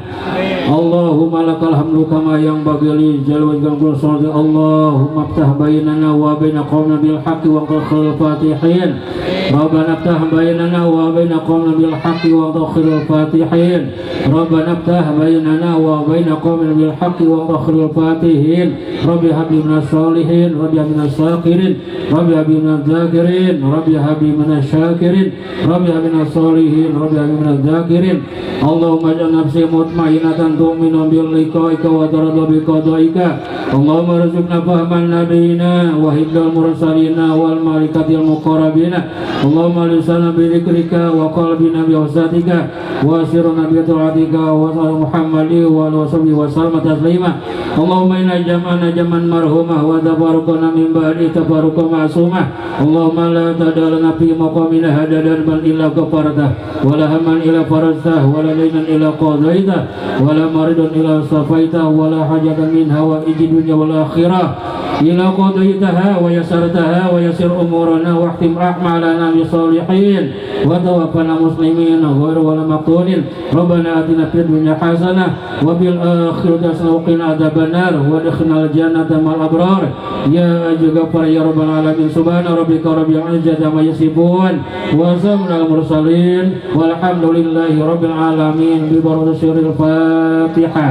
Allahumma lakal hamdu kama yang bagili jalwa jangkul sallallahu. Allahumma aftah bainana wa baina qaumina bil haqqi wa akhirul fatihin. Rabbana aftah bainana wa baina qaumina bil haqqi wa akhirul fatihin. Rabbana aftah bainana wa baina qaumina bil haqqi wa akhirul fatihin. Rabbi habli minas sholihin, Rabbi habli minas syakirin, Rabbi habli minas zakirin, Rabbi habli minas syakirin, Rabbi habli minas sholihin, Rabbi habli minas zakirin. Allahumma ja'al nafsi mutmainatan tu'minu bil liqa'ika wa taradu bi qada'ika. Allahumma rizqna fahman nabiyina wa hibdal mursalina wal malaikatil muqarrabina. Allahumma lisana bi dzikrika wa qalbina bi usatika wa sirruna bi ta'atika wa sallu Muhammadi wa alihi wa sallam taslima. Allahumma inna jama'ana jaman marhumah wa tabarakana min ba'di tabaruka ma'sumah. Allahumma la tadalana fi maqamina hadadan bal illa ghafartah wa la hamman illa farajtah wa la daynan illa qadaitah wa la maridun illa safaitah wa la hajatan min hawaiji dunya wal akhirah illa qadaitaha wa yasartaha wa yasir umurana wa ahtim a'malana bi sholihin wa tawaffana muslimin ghairu wala maqtunin. Rabbana atina fid dunya hasanah wa bil akhirati hasanah wa qina adzabannar wa adkhilnal jannata mal abrar ya Ghaffar ya rabbal alamin. Subhana rabbika rabbil izzati amma yasifun wa salamun alal mursalin walhamdulillahi rabbil alamin. Bi barakatihi Fatihah.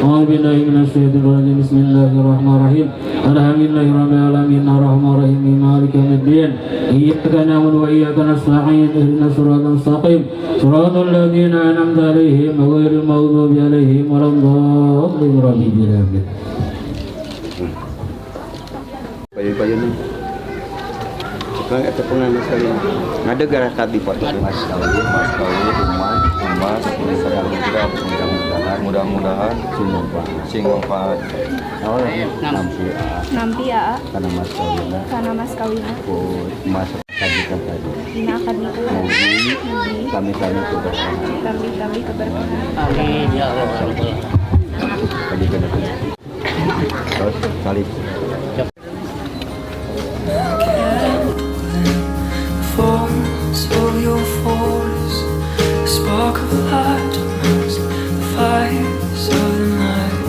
A'udzu billahi minasyaitonir rajim. Bismillahirrahmanirrahim. Alhamdulillahirabbil alamin arrahmanirrahim maliki yaumiddin. Iyyaka na'budu wa iyyaka nasta'in. Ihdinas siratal mustaqim. Siratal ladzina an'amta 'alaihim ghairil maghdubi 'alaihim waladdallin. Bayu-bayu nih. Sekarang itu pengen sekali. Ada gara kadi foto mas kawin emas mudah-mudahan singompa nampi ya karena mas kawin emas tadi dina akan itu kami keberkahan amin ya Allah tadi terus salib Forms of your forest, a spark of light amongst the fires of the night.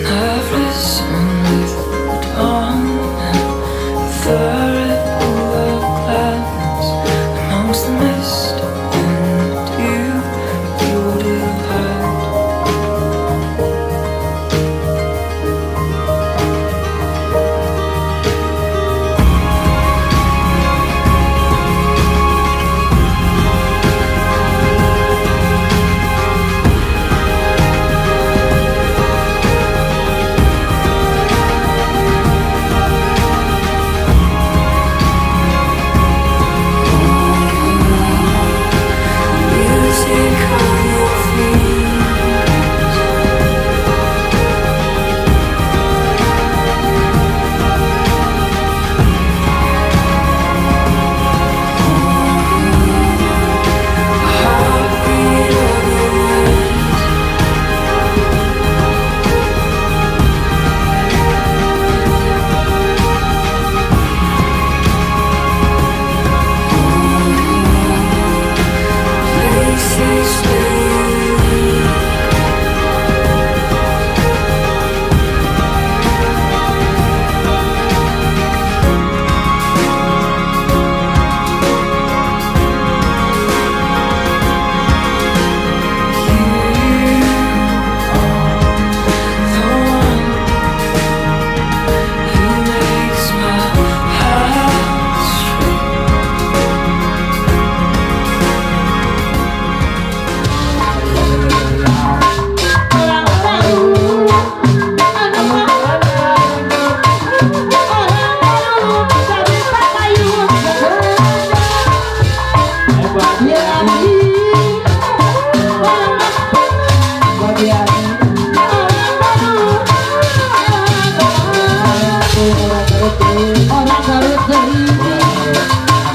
And I've listened with the dawn and the third pool of gladness amongst the mist and you divide. Garut deui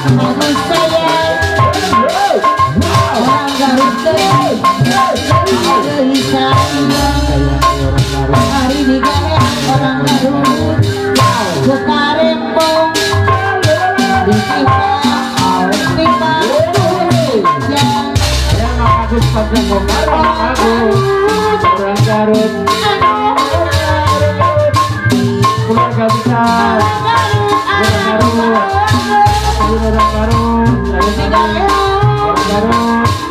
anu sayang orang Garut deui deui sayang hari digare orang Garut suka rembong ditimbang yang bagus panjang orang Garut keluarga besar orang Garut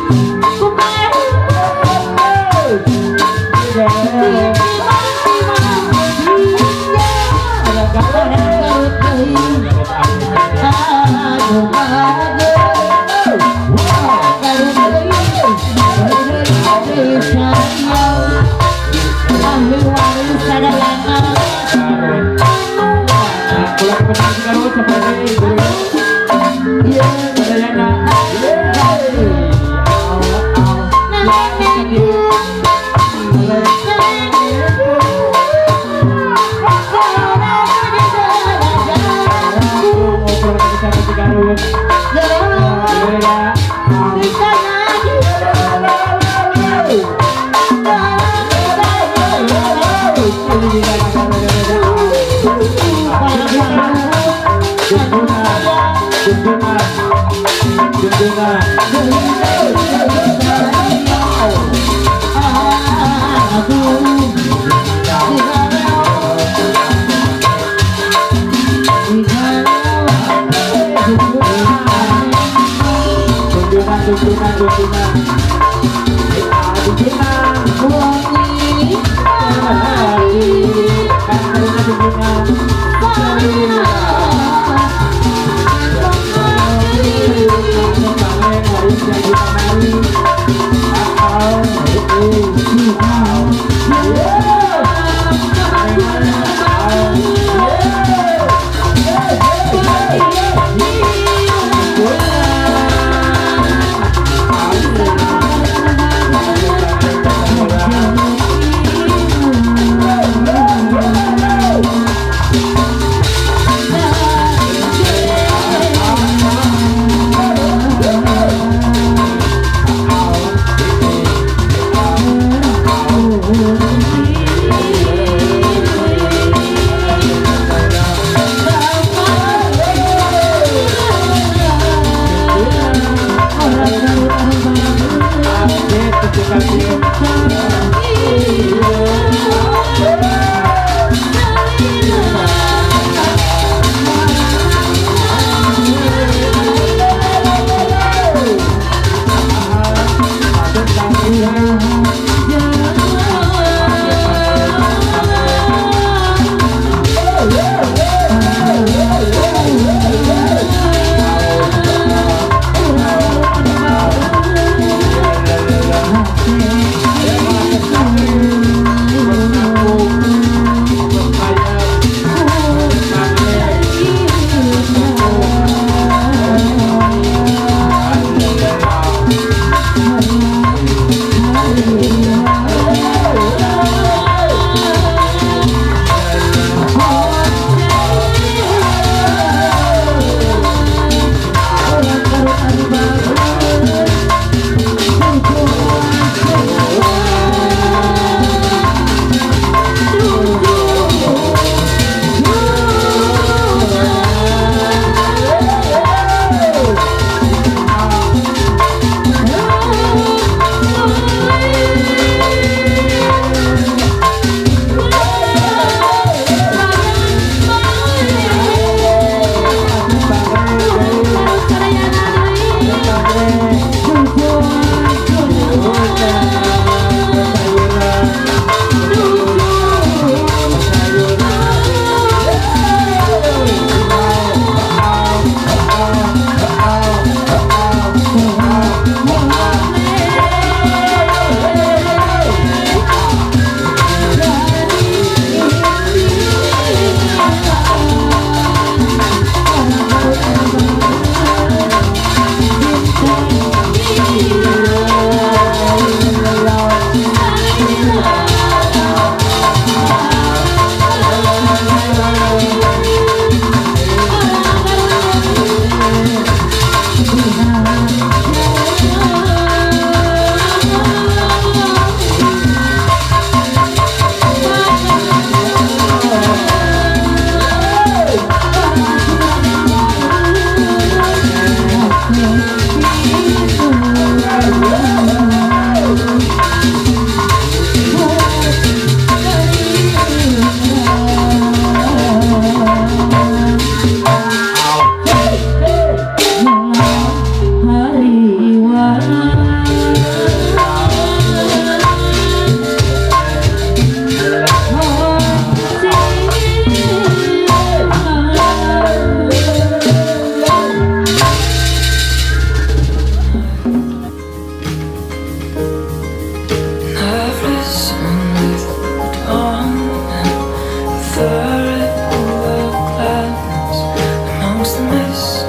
amongst the mist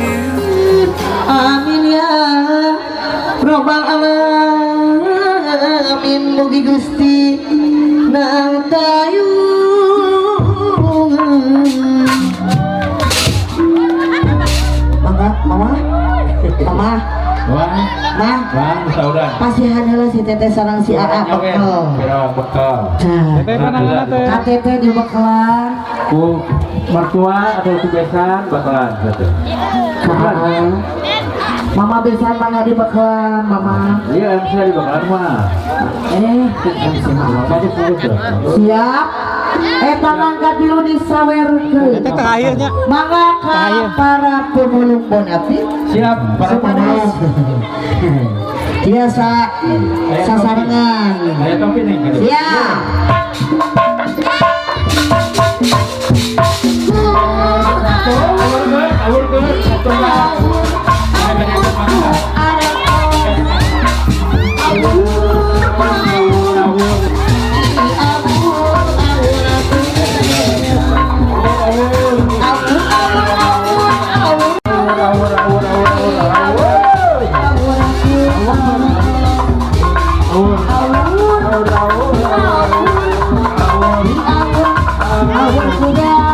and you. Amin ya Robbal alamin. Mugi Gusti nantayung. Mama Wah, Bang, saudara. pasihan heula si teteh sareng si Aa bekal. Kira bekal. Teteh mana teh? KTT di bekalan. Ku mertua atau ku besan bakalan gitu. Mama besan mangga di bekalan, Mama. Iya, MC di bakalan mah. MC Mama. Jadi puluh tuh. Siap. Eta mangga dulu disawerkeun. Teteh terakhirnya. Mangga ka para pemulung Bonapit. Siap, para Supados biasa sasarengan. Saya topi nih. Siap. Awur ke, Sudah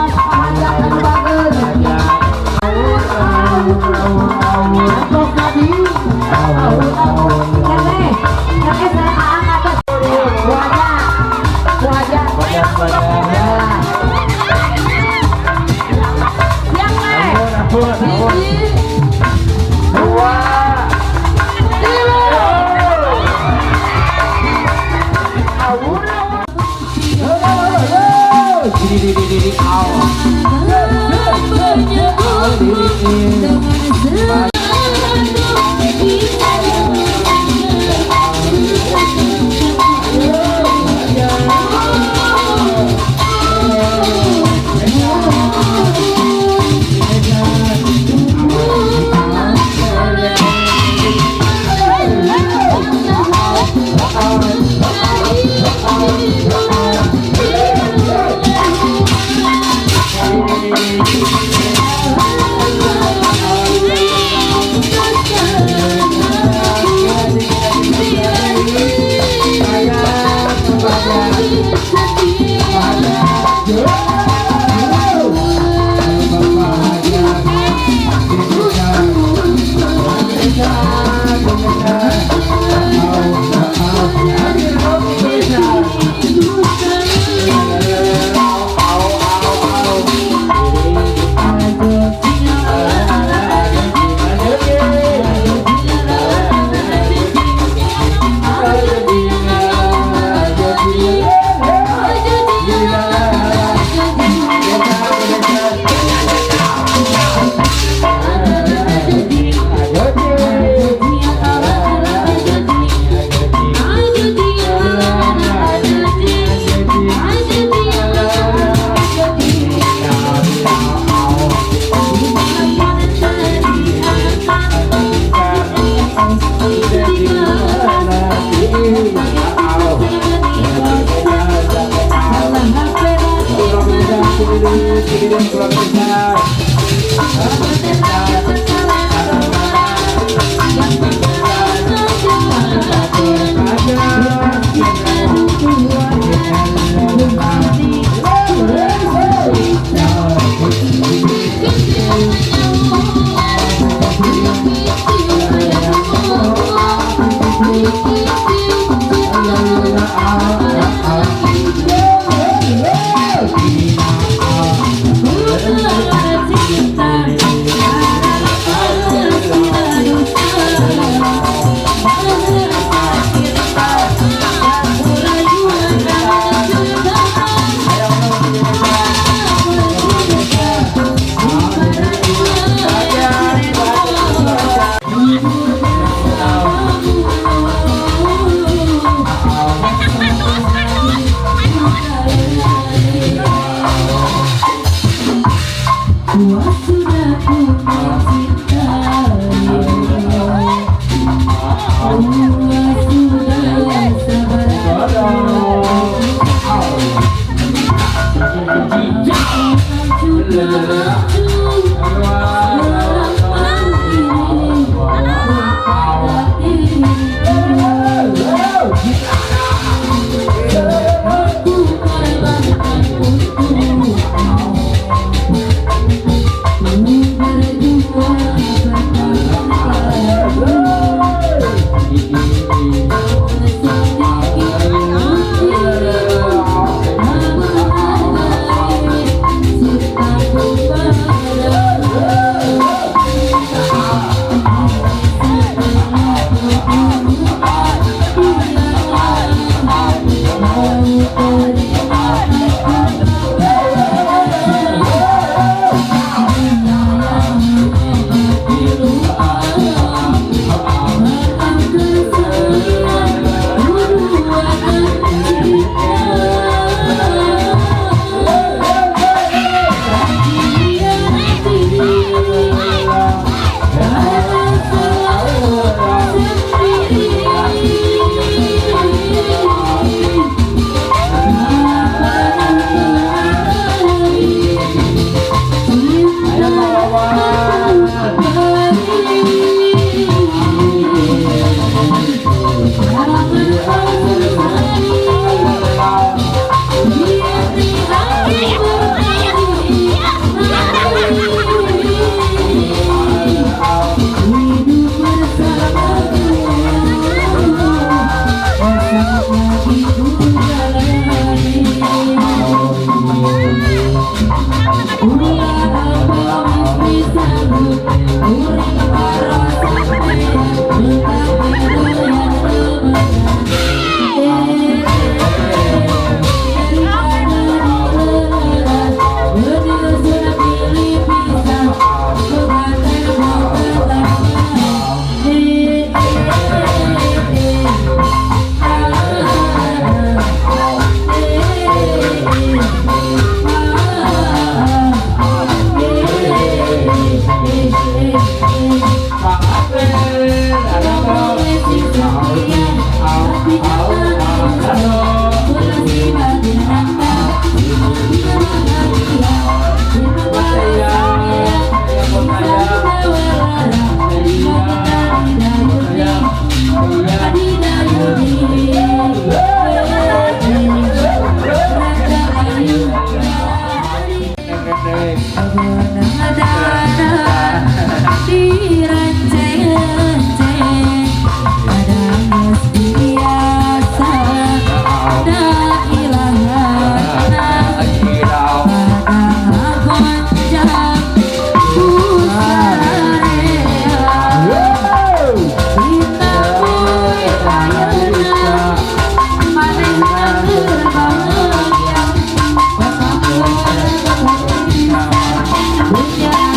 Punya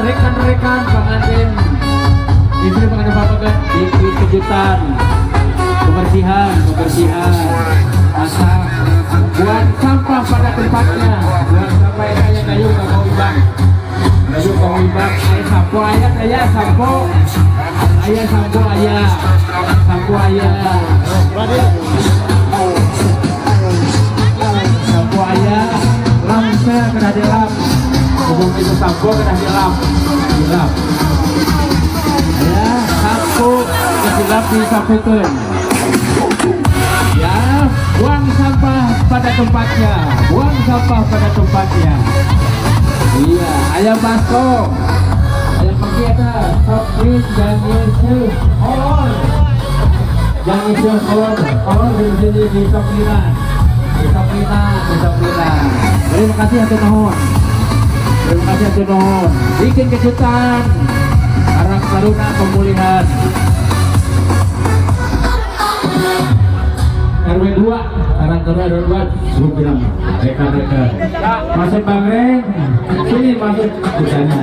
rekan-rekan pengantin istri pengantin bapak bikin kejutan kebersihan masak buat sampah pada tempatnya, buat sampah yang kayu nggak mau ibang ayah sampo ayah lamsnya kena dilap umum itu sampo kena dilap ya sampo kesilap disapukan ya buang sampah pada tempatnya iya ayam baskom ayam pakai sopris dan yesus di soplinan terima kasih hatur nuhun bikin kejutan arah saruna pemulihan RW 2 arah RW 2 Rupiram rekan-rekan masuk Bang Reng sini masuk tanya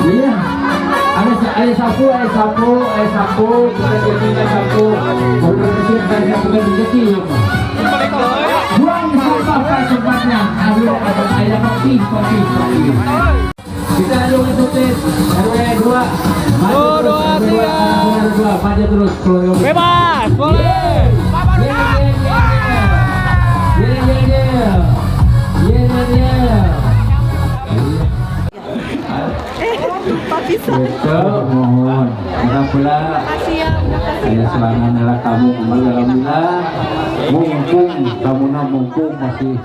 iya ada sapu kita jadikan sapu berbersih dari sapu kan rezeki buang sampah pada tempatnya ada kopi kita dulu ikutin RW 2 maju terus bebas boleh mohon pula saya selangan adalah kamu alhamdulillah mumpung masih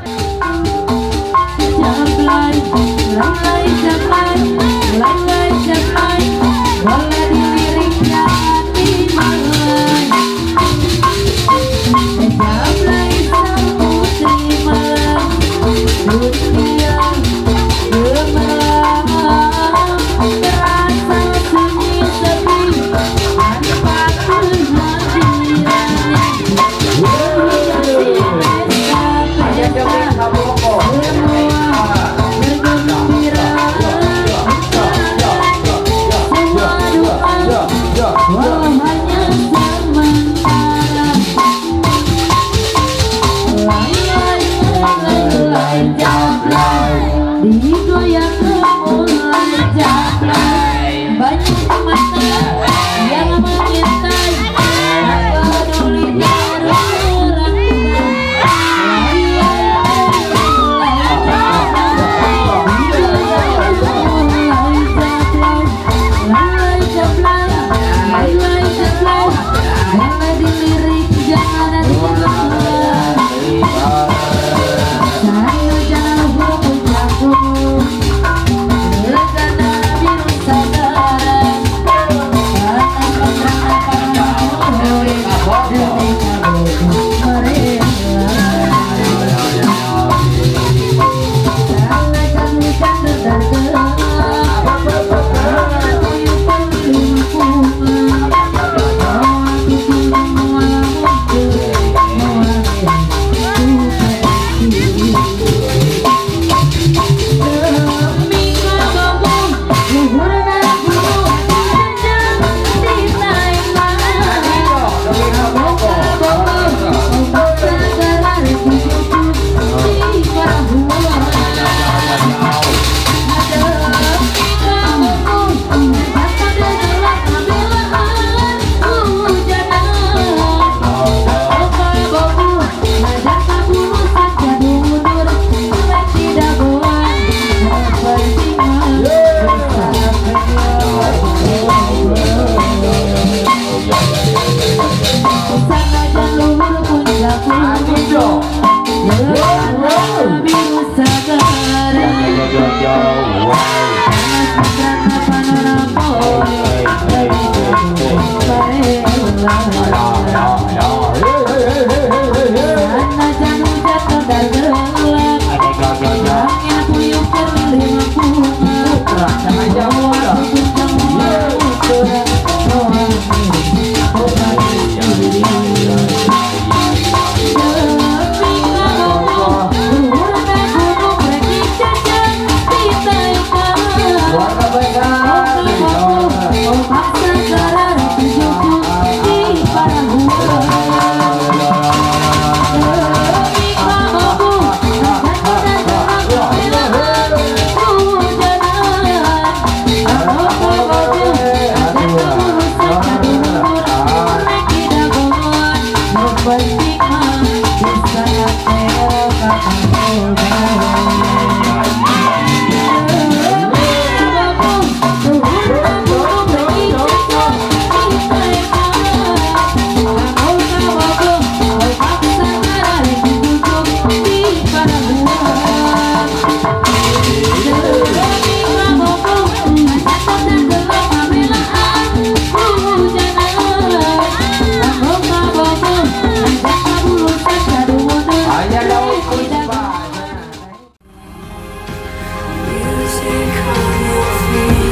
Jump, biru sagara Music on your feet.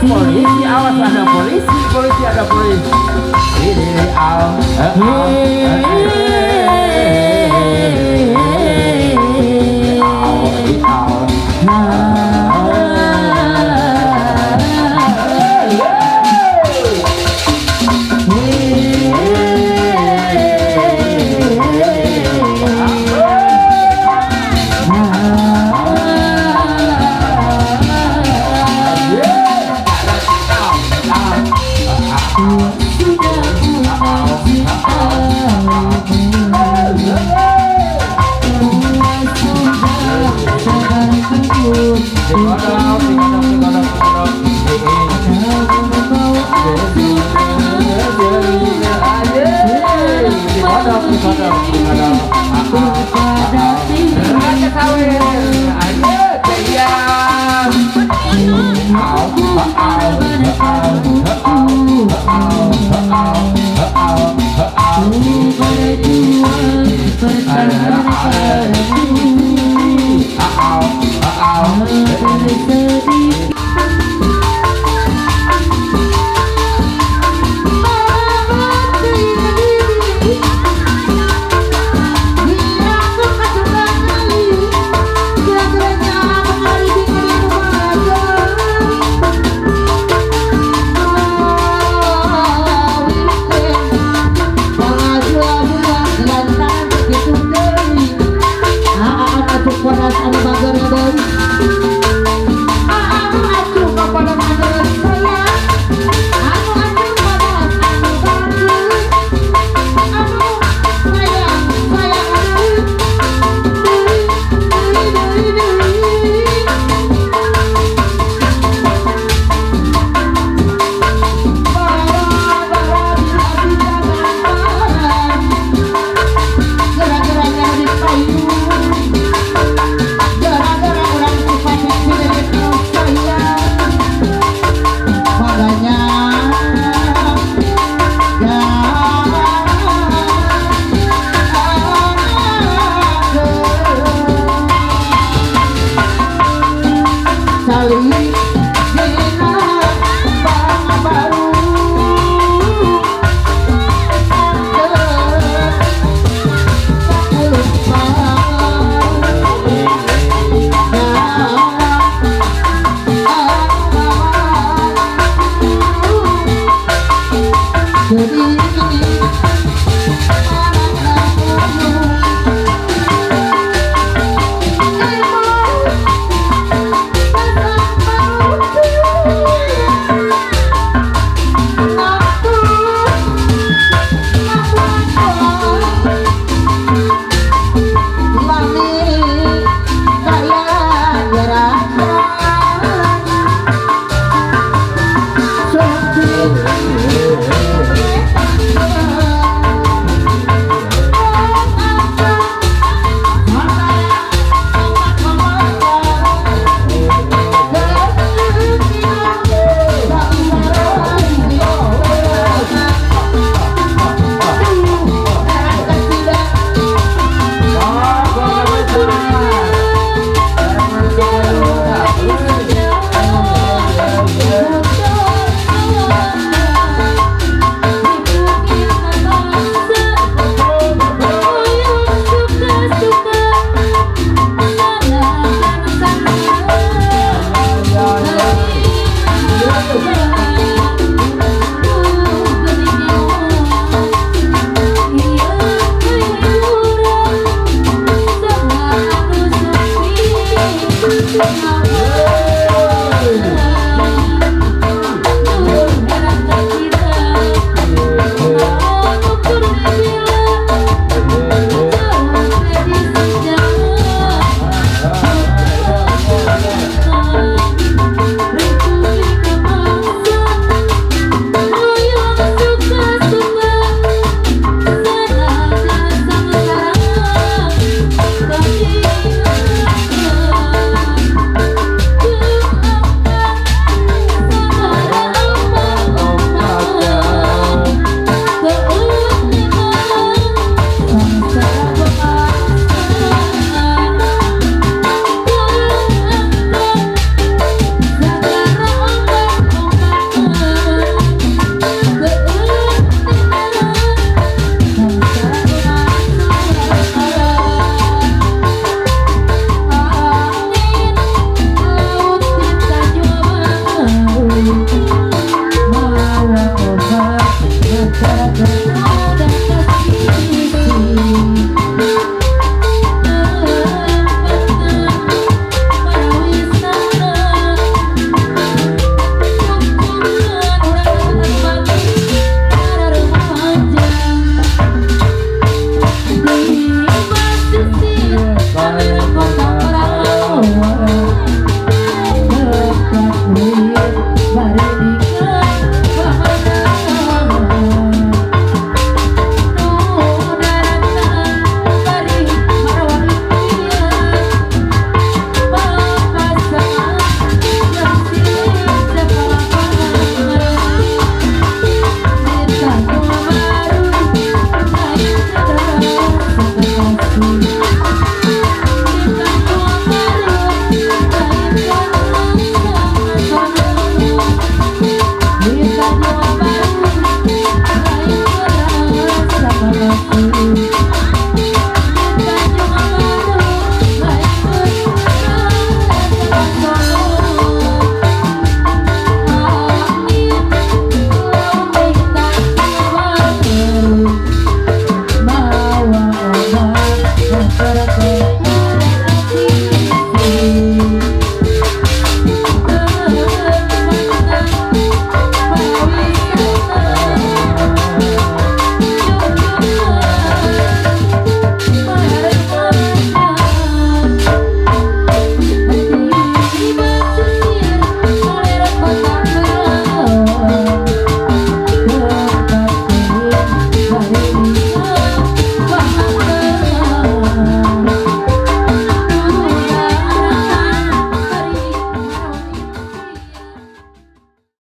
Polisi, awas ada polisi, ada polisi. Ini Wow.